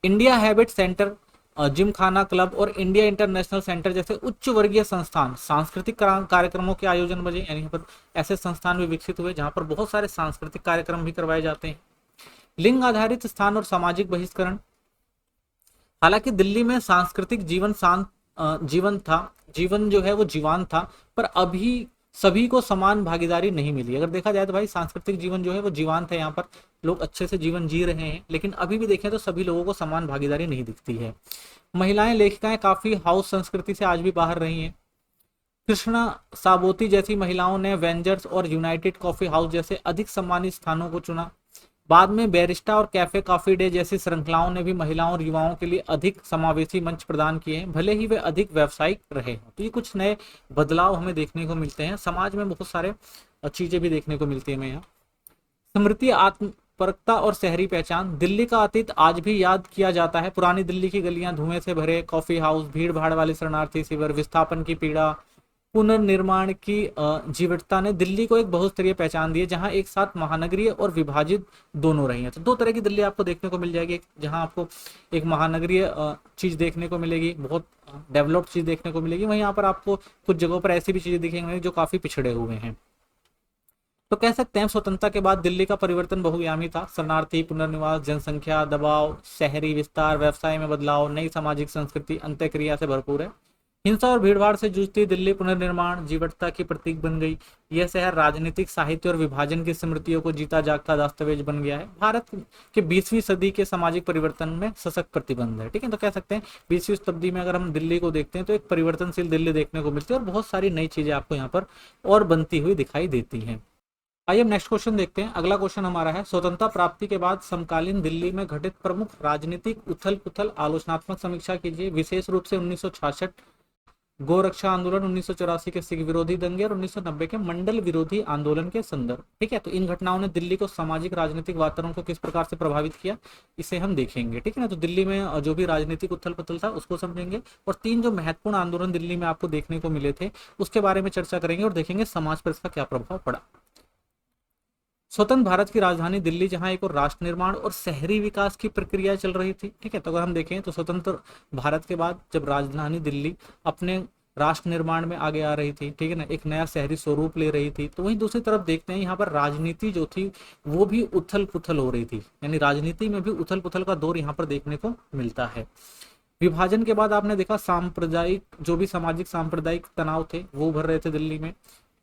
इंडिया हैबिट सेंटर, जिम खाना क्लब और इंडिया इंटरनेशनल सेंटर जैसे उच्च वर्गीय संस्थान सांस्कृतिक कार्यक्रमों के आयोजन बजे। यानी यहाँ पर ऐसे संस्थान भी विकसित हुए जहाँ पर बहुत सारे सांस्कृतिक कार्यक्रम भी करवाए जाते हैं। लिंग आधारित स्थान और सामाजिक बहिष्करण, हालांकि दिल्ली में सांस्कृतिक जीवन जो है वो जीवान था, पर अभी सभी को समान भागीदारी नहीं मिली। अगर देखा जाए तो भाई सांस्कृतिक जीवन जो है वो जीवान था, यहाँ पर लोग अच्छे से जीवन जी रहे हैं, लेकिन अभी भी देखें तो सभी लोगों को समान भागीदारी नहीं दिखती है। महिलाएं लेखिकाएं काफी हाउस संस्कृति से आज भी बाहर रही हैं। कृष्णा साबोती जैसी महिलाओं ने वेंजर्स और यूनाइटेड कॉफी हाउस जैसे अधिक सम्मानित स्थानों को चुना। बाद में बैरिस्टा और कैफे कॉफी डे जैसी श्रृंखलाओं ने भी महिलाओं और युवाओं के लिए अधिक समावेशी मंच प्रदान किए हैं, भले ही वे अधिक व्यावसायिक रहे हों। तो ये कुछ नए बदलाव हमें देखने को मिलते हैं। समाज में बहुत सारे चीजें भी देखने को मिलती है हमें यहाँ। स्मृति, आत्मपरकता और शहरी पहचान, दिल्ली का अतीत आज भी याद किया जाता है। पुरानी दिल्ली की गलियां धुएं से भरे कॉफी हाउस, भीड़ भाड़ वाले शरणार्थी शिविर, विस्थापन की पीड़ा, पुनर्निर्माण की जीवटता ने दिल्ली को एक बहुस्तरीय पहचान दी है, जहां एक साथ महानगरीय और विभाजित दोनों रही है। तो दो तरह की दिल्ली आपको देखने को मिल जाएगी, जहां आपको एक महानगरीय चीज देखने को मिलेगी, बहुत डेवलप्ड चीज देखने को मिलेगी, वहीं यहाँ पर आपको कुछ जगहों पर ऐसी भी चीजें दिखेंगी जो काफी पिछड़े हुए हैं। तो कह सकते हैं स्वतंत्रता के बाद दिल्ली का परिवर्तन बहुआयामी था। शरणार्थी, पुनर्निवास, जनसंख्या दबाव, शहरी विस्तार, व्यवसाय में बदलाव, नई सामाजिक संस्कृति अंत्यक्रिया से भरपूर है। हिंसा और भीड़भाड़ से जूझती दिल्ली पुनर्निर्माण, जीवटता की प्रतीक बन गई। यह शहर राजनीतिक, साहित्य और विभाजन की स्मृतियों को जीता जागता दस्तावेज बन गया है। भारत के 20वीं सदी के सामाजिक परिवर्तन में सशक्त प्रतिबंध है। ठीक है, तो कह सकते हैं 20वीं शताब्दी में अगर हम दिल्ली को देखते हैं तो एक परिवर्तनशील दिल्ली देखने को मिलती है और बहुत सारी नई चीजें आपको यहाँ पर और बनती हुई दिखाई देती हैं। आइए हम नेक्स्ट क्वेश्चन देखते हैं। अगला क्वेश्चन हमारा है, स्वतंत्रता प्राप्ति के बाद समकालीन दिल्ली में घटित प्रमुख राजनीतिक उथल पुथल आलोचनात्मक समीक्षा कीजिए, विशेष रूप से 1966 गोरक्षा आंदोलन, 1984 के सिख विरोधी दंगे और 1990 के मंडल विरोधी आंदोलन के संदर्भ। ठीक है, तो इन घटनाओं ने दिल्ली को सामाजिक राजनीतिक वातावरण को किस प्रकार से प्रभावित किया, इसे हम देखेंगे। ठीक है ना, तो दिल्ली में जो भी राजनीतिक उथल पुथल था उसको समझेंगे, और तीन जो महत्वपूर्ण आंदोलन दिल्ली में आपको देखने को मिले थे उसके बारे में चर्चा करेंगे और देखेंगे समाज पर इसका क्या प्रभाव पड़ा। स्वतंत्र भारत की राजधानी दिल्ली, जहां एक और राष्ट्र निर्माण और शहरी विकास की प्रक्रिया चल रही थी। ठीक है, तो अगर हम देखें तो स्वतंत्र भारत के बाद जब राजधानी दिल्ली अपने राष्ट्र निर्माण में आगे आ रही थी, ठीक है ना, एक नया शहरी स्वरूप ले रही थी, तो वहीं दूसरी तरफ देखते हैं यहाँ पर राजनीति जो थी वो भी उथल पुथल हो रही थी। यानी राजनीति में भी उथल पुथल का दौर यहाँ पर देखने को मिलता है। विभाजन के बाद आपने देखा सांप्रदायिक, जो भी सामाजिक सांप्रदायिक तनाव थे वो उभर रहे थे दिल्ली में।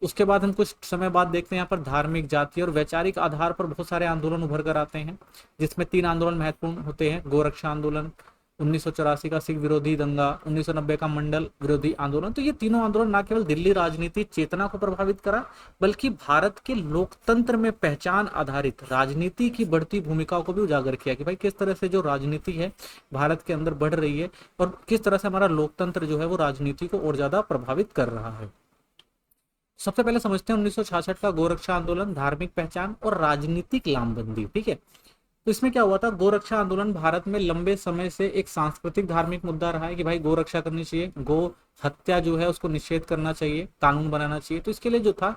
उसके बाद हम कुछ समय बाद देखते हैं यहाँ पर धार्मिक, जातीय और वैचारिक आधार पर बहुत सारे आंदोलन उभर कर आते हैं, जिसमें तीन आंदोलन महत्वपूर्ण होते हैं। गोरक्षा आंदोलन, 1984 का सिख विरोधी दंगा, 1990 का मंडल विरोधी आंदोलन। तो ये तीनों आंदोलन न केवल दिल्ली राजनीति चेतना को प्रभावित करा, बल्कि भारत के लोकतंत्र में पहचान आधारित राजनीति की बढ़ती भूमिका को भी उजागर किया कि भाई किस तरह से जो राजनीति है भारत के अंदर बढ़ रही है और किस तरह से हमारा लोकतंत्र जो है वो राजनीति को और ज्यादा प्रभावित कर रहा है। सबसे पहले समझते हैं 1966 का गोरक्षा आंदोलन, धार्मिक पहचान और राजनीतिक लामबंदी। ठीक है, तो इसमें क्या हुआ था, गोरक्षा आंदोलन भारत में लंबे समय से एक सांस्कृतिक धार्मिक मुद्दा रहा है कि भाई गो रक्षा करनी चाहिए, गो हत्या जो है उसको निषेध करना चाहिए, कानून बनाना चाहिए। तो इसके लिए जो था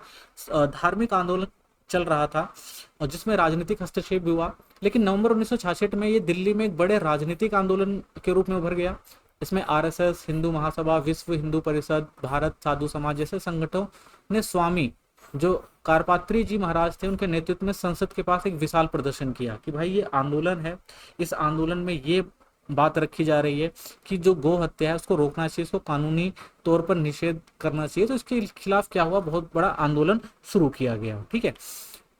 धार्मिक आंदोलन चल रहा था और जिसमें राजनीतिक हस्तक्षेप भी हुआ। लेकिन नवंबर 1966 में ये दिल्ली में एक बड़े राजनीतिक आंदोलन के रूप में उभर गया। इसमें आरएसएस, हिंदू महासभा, विश्व हिंदू परिषद, भारत साधु समाज जैसे संगठनों ने स्वामी जो कारपात्री जी महाराज थे उनके नेतृत्व में संसद के पास एक विशाल प्रदर्शन किया कि भाई ये आंदोलन है, इस आंदोलन में ये बात रखी जा रही है कि जो गौ हत्या है उसको रोकना चाहिए, इसको कानूनी तौर पर निषेध करना चाहिए। तो इसके खिलाफ क्या हुआ, बहुत बड़ा आंदोलन शुरू किया गया। ठीक है,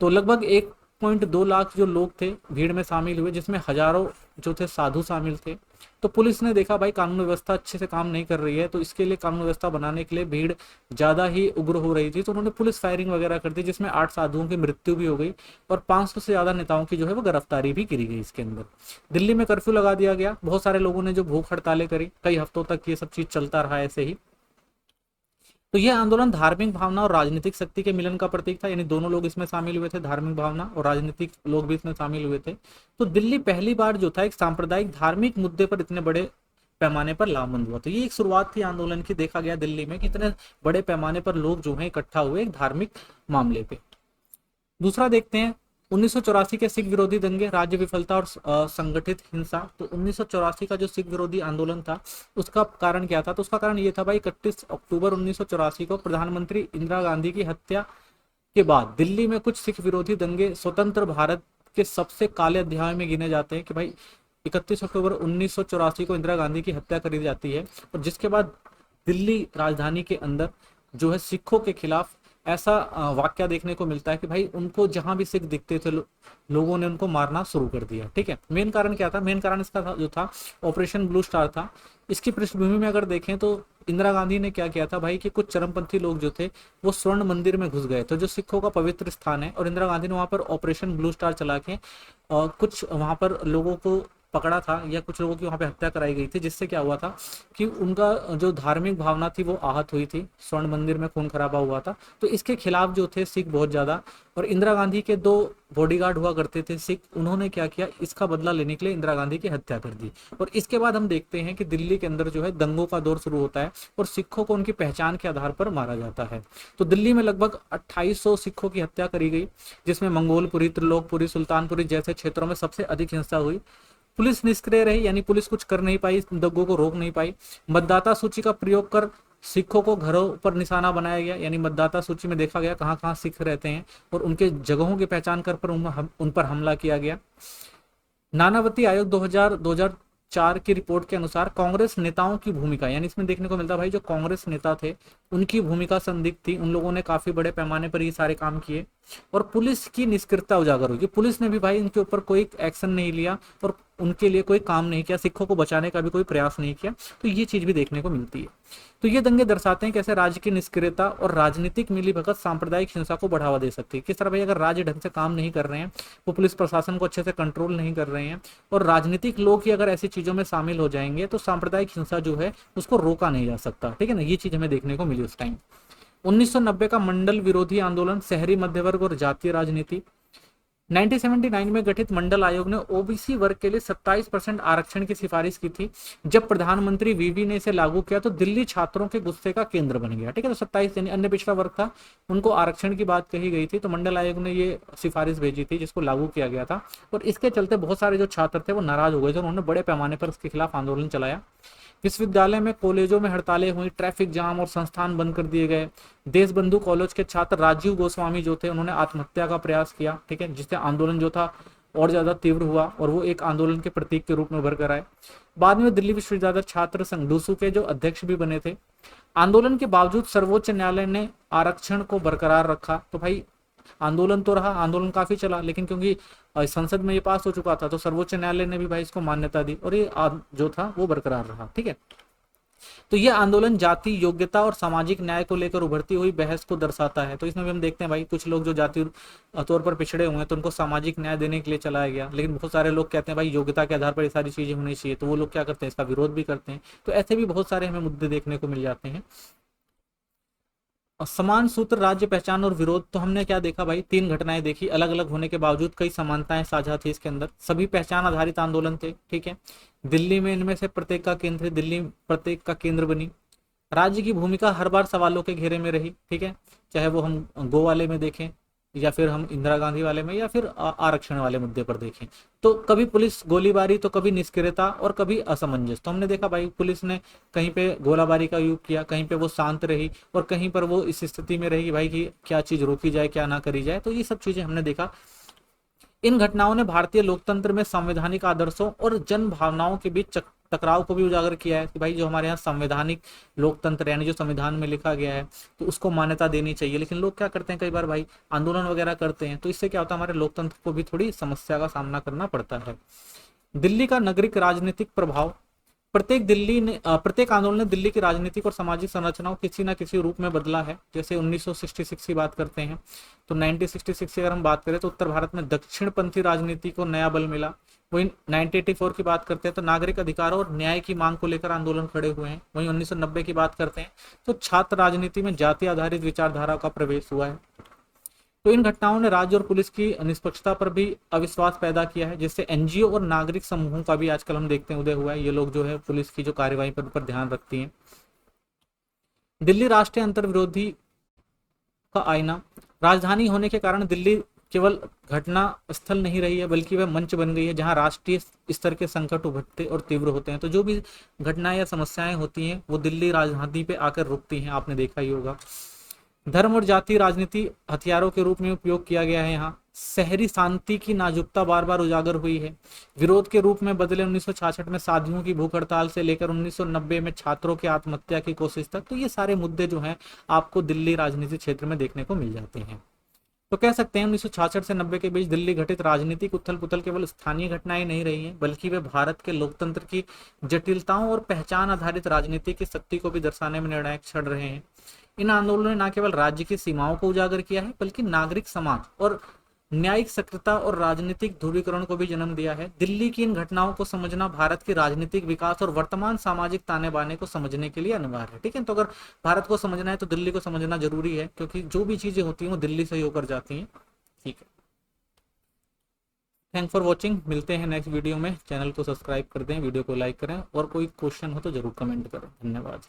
तो लगभग 1.2 लाख जो लोग थे भीड़ में शामिल हुए, जिसमें हजारों जो थे साधु शामिल थे। तो पुलिस ने देखा भाई कानून व्यवस्था अच्छे से काम नहीं कर रही है, तो इसके लिए कानून व्यवस्था बनाने के लिए भीड़ ज्यादा ही उग्र हो रही थी, तो उन्होंने पुलिस फायरिंग वगैरह कर दी, जिसमें 8 साधुओं की मृत्यु भी हो गई और 500 से ज्यादा नेताओं की जो है वो गिरफ्तारी भी करी गई इसके अंदर। दिल्ली में कर्फ्यू लगा दिया गया, बहुत सारे लोगों ने जो भूख हड़तालें करी, कई हफ्तों तक ये सब चीज चलता रहा ऐसे ही। तो यह आंदोलन धार्मिक भावना और राजनीतिक शक्ति के मिलन का प्रतीक था, यानी दोनों लोग इसमें शामिल हुए थे, धार्मिक भावना और राजनीतिक लोग भी इसमें शामिल हुए थे। तो दिल्ली पहली बार जो था एक सांप्रदायिक धार्मिक मुद्दे पर इतने बड़े पैमाने पर लामबंद हुआ। तो ये एक शुरुआत थी आंदोलन की, देखा गया दिल्ली में कितने बड़े पैमाने पर लोग जो है इकट्ठा हुए एक धार्मिक मामले पे। दूसरा देखते हैं 1984 के सिख विरोधी दंगे, राज्य विफलता और संगठित हिंसा। तो 1984 का जो सिख विरोधी आंदोलन था उसका कारण क्या था, तो उसका कारण ये था भाई 31 अक्टूबर 1984 को प्रधानमंत्री इंदिरा गांधी की हत्या के बाद दिल्ली में कुछ सिख विरोधी दंगे स्वतंत्र भारत के सबसे काले अध्याय में गिने जाते हैं कि भाई 31 अक्टूबर 1984 को इंदिरा गांधी की हत्या करी जाती है और जिसके बाद दिल्ली राजधानी के अंदर जो है सिखों के खिलाफ ऐसा वाक्य देखने को मिलता है कि भाई उनको जहां भी सिख दिखते थे लोगों ने उनको मारना शुरू कर दिया। ठीक है, मेन कारण क्या था, मेन कारण इसका जो था ऑपरेशन ब्लू स्टार था। इसकी पृष्ठभूमि में अगर देखें तो इंदिरा गांधी ने क्या किया था भाई कि कुछ चरमपंथी लोग जो थे वो स्वर्ण मंदिर में घुस गए, तो जो सिखों का पवित्र स्थान है, और इंदिरा गांधी ने वहां पर ऑपरेशन ब्लू स्टार चला के कुछ वहां पर लोगों को पकड़ा था या कुछ लोगों की वहां पे हत्या कराई गई थी, जिससे क्या हुआ था कि उनका जो धार्मिक भावना थी वो आहत हुई थी, स्वर्ण मंदिर में खून खराबा हुआ था। तो इसके खिलाफ जो थे सिख बहुत ज्यादा, और इंदिरा गांधी के 2 बॉडीगार्ड हुआ करते थे सिख, उन्होंने क्या किया, इसका बदला लेने के लिए इंदिरा गांधी की हत्या कर दी। और इसके बाद हम देखते हैं कि दिल्ली के अंदर जो है दंगों का दौर शुरू होता है और सिखों को उनकी पहचान के आधार पर मारा जाता है। तो दिल्ली में लगभग 2800 सिखों की हत्या करी गई, जिसमें मंगोलपुरी, त्रिलोकपुरी, सुल्तानपुरी जैसे क्षेत्रों में सबसे अधिक हिंसा हुई। पुलिस निष्क्रिय रही, यानी पुलिस कुछ कर नहीं पाई, दंगों को रोक नहीं पाई। मतदाता सूची का प्रयोग कर सिखों को घरों पर निशाना बनाया गया, यानी मतदाता सूची में देखा गया कहाँ कहाँ सिख रहते हैं और उनके जगहों की पहचान कर पर उन पर हमला किया गया। नानावती आयोग 2004 की रिपोर्ट के अनुसार कांग्रेस नेताओं की भूमिका, यानी इसमें देखने को मिलता भाई जो कांग्रेस नेता थे उनकी भूमिका संदिग्ध थी, उन लोगों ने काफी बड़े पैमाने पर ये सारे काम किए और पुलिस की निष्क्रियता उजागर हुई। पुलिस ने भी भाई इनके ऊपर कोई एक्शन नहीं लिया और उनके लिए कोई काम नहीं किया, सिखों को बचाने का भी कोई प्रयास नहीं किया। तो ये चीज भी देखने को मिलती है। तो ये दंगे दर्शाते हैं कैसे राज्य की निष्क्रियता और राजनीतिक मिलीभगत सांप्रदायिक हिंसा को बढ़ावा दे सकती है। किस तरह भाई अगर राज्य ढंग से काम नहीं कर रहे हैं, वो पुलिस प्रशासन को अच्छे से कंट्रोल नहीं कर रहे हैं और राजनीतिक लोग ही अगर ऐसी चीजों में शामिल हो जाएंगे तो सांप्रदायिक हिंसा जो है उसको रोका नहीं जा सकता। ठीक है ना, ये चीज हमें देखने को मिली उस टाइम। 1990 का मंडल विरोधी आंदोलन, शहरी मध्यवर्ग और जातीय राजनीति। 1979 में गठित मंडल आयोग ने ओबीसी वर्ग के लिए 27% आरक्षण की सिफारिश की थी। जब प्रधानमंत्री वीवी ने इसे लागू किया तो दिल्ली छात्रों के गुस्से का केंद्र बन गया। ठीक है, तो 27 यानी अन्य पिछड़ा वर्ग था, उनको आरक्षण की बात कही गई थी, तो मंडल आयोग ने ये सिफारिश भेजी थी जिसको लागू किया गया था और इसके चलते बहुत सारे जो छात्र थे वो नाराज हो गए थे, उन्होंने बड़े पैमाने पर इसके खिलाफ आंदोलन चलाया। विश्वविद्यालय में, कॉलेजों में हड़तालें हुई, ट्रैफिक जाम और संस्थान बंद कर दिए गए। देशबंधु कॉलेज के छात्र राजीव गोस्वामी जो थे उन्होंने आत्महत्या का प्रयास किया। ठीक है, जिससे आंदोलन जो था और ज्यादा तीव्र हुआ और वो एक आंदोलन के प्रतीक के रूप में उभर कर आए। बाद में दिल्ली विश्वविद्यालय छात्र संघ डूसू के जो अध्यक्ष भी बने थे। आंदोलन के बावजूद सर्वोच्च न्यायालय ने आरक्षण को बरकरार रखा। तो भाई आंदोलन तो रहा, आंदोलन काफी चला, लेकिन क्योंकि संसद में ये पास हो चुका था तो सर्वोच्च न्यायालय ने भी भाई इसको मान्यता दी और ये जो था वो बरकरार रहा। ठीक है, तो ये आंदोलन जाति, योग्यता और सामाजिक न्याय को लेकर उभरती हुई बहस को दर्शाता है। तो इसमें भी हम देखते हैं भाई कुछ लोग जो जाति तौर पर पिछड़े हुए हैं तो उनको सामाजिक न्याय देने के लिए चलाया गया, लेकिन बहुत सारे लोग कहते हैं भाई योग्यता के आधार पर ये सारी चीजें होनी चाहिए, तो वो लोग क्या करते हैं, इसका विरोध भी करते हैं। तो ऐसे भी बहुत सारे हमें मुद्दे देखने को मिल जाते हैं। समान सूत्र, राज्य पहचान और विरोध। तो हमने क्या देखा भाई, 3 घटनाएं देखी, अलग अलग होने के बावजूद कई समानताएं साझा थी इसके अंदर। सभी पहचान आधारित आंदोलन थे। ठीक है, दिल्ली में इनमें से प्रत्येक का केंद्र, दिल्ली प्रत्येक का केंद्र बनी। राज्य की भूमिका हर बार सवालों के घेरे में रही। ठीक है, चाहे वो हम गो वाले में देखें, या फिर हम इंदिरा गांधी वाले में, या फिर आरक्षण वाले मुद्दे पर देखें, तो कभी पुलिस गोलीबारी, तो कभी निष्क्रियता और कभी असमंजस। तो हमने देखा भाई पुलिस ने कहीं पे गोलाबारी का उपयोग किया, कहीं पे वो शांत रही, और कहीं पर वो इस स्थिति में रही भाई कि क्या चीज रोकी जाए क्या ना करी जाए। तो ये सब चीजें हमने देखा। इन घटनाओं ने भारतीय लोकतंत्र में संवैधानिक आदर्शों और जन भावनाओं के बीच टकराव को भी उजागर किया है कि भाई जो हमारे यहाँ संवैधानिक लोकतंत्र यानी जो संविधान में लिखा गया है तो उसको मान्यता देनी चाहिए, लेकिन लोग क्या करते हैं कई बार भाई आंदोलन वगैरह करते हैं, तो इससे क्या होता है हमारे लोकतंत्र को भी थोड़ी समस्या का सामना करना पड़ता है। दिल्ली का नागरिक राजनीतिक प्रभाव। प्रत्येक आंदोलन ने दिल्ली की राजनीतिक और सामाजिक संरचना को किसी ना किसी रूप में बदला है। जैसे 1966 की बात करते हैं तो 1966 की अगर हम बात करें तो उत्तर भारत में दक्षिणपंथी राजनीति को नया बल मिला। वहीं 1984 की बात करते हैं तो नागरिक अधिकारों और न्याय की मांग को लेकर आंदोलन खड़े हुए हैं। वहीं 1990 की बात करते हैं तो छात्र राजनीति में जाति आधारित विचारधारा का प्रवेश हुआ है। तो इन घटनाओं ने राज्य और पुलिस की निष्पक्षता पर भी अविश्वास पैदा किया है, जिससे एनजीओ और नागरिक समूहों का भी आजकल हम देखते हैं उदय हुआ है। ये लोग जो है पुलिस की जो कार्यवाही पर ध्यान रखती हैं। दिल्ली राष्ट्रीय अंतर्विरोधी का आईना। राजधानी होने के कारण दिल्ली केवल घटना स्थल नहीं रही है बल्कि वह मंच बन गई है जहां राष्ट्रीय स्तर के संकट उभरते और तीव्र होते हैं। तो जो भी घटनाएं या समस्याएं होती हैं वो दिल्ली राजधानी पे आकर रुकती हैं, आपने देखा ही होगा। धर्म और जाति राजनीति हथियारों के रूप में उपयोग किया गया है। यहाँ शहरी शांति की नाजुकता बार बार उजागर हुई है। विरोध के रूप में बदले 1966 में साधुओं की भूख हड़ताल से लेकर 1990 में छात्रों की आत्महत्या की कोशिश तक, तो ये सारे मुद्दे जो हैं आपको दिल्ली राजनीति क्षेत्र में देखने को मिल जाते हैं। तो कह सकते हैं 1966 से 90 के बीच दिल्ली घटित राजनीतिक उथल पुथल केवल स्थानीय घटनाएं नहीं रही हैं, बल्कि वे भारत के लोकतंत्र की जटिलताओं और पहचान आधारित राजनीति की शक्ति को भी दर्शाने में निर्णायक क्षण रहे हैं। इन आंदोलनों ने न केवल राज्य की सीमाओं को उजागर किया है बल्कि नागरिक समाज और न्यायिक सक्रियता और राजनीतिक ध्रुवीकरण को भी जन्म दिया है। दिल्ली की इन घटनाओं को समझना भारत की राजनीतिक विकास और वर्तमान सामाजिक ताने बाने को समझने के लिए अनिवार्य है। ठीक है, तो अगर भारत को समझना है तो दिल्ली को समझना जरूरी है, क्योंकि जो भी चीजें होती हैं वो दिल्ली से ही होकर जाती हैं। ठीक है, थैंक फॉर वॉचिंग। मिलते हैं नेक्स्ट वीडियो में। चैनल को सब्सक्राइब कर दें, वीडियो को लाइक करें, और कोई क्वेश्चन हो तो जरूर कमेंट करें। धन्यवाद।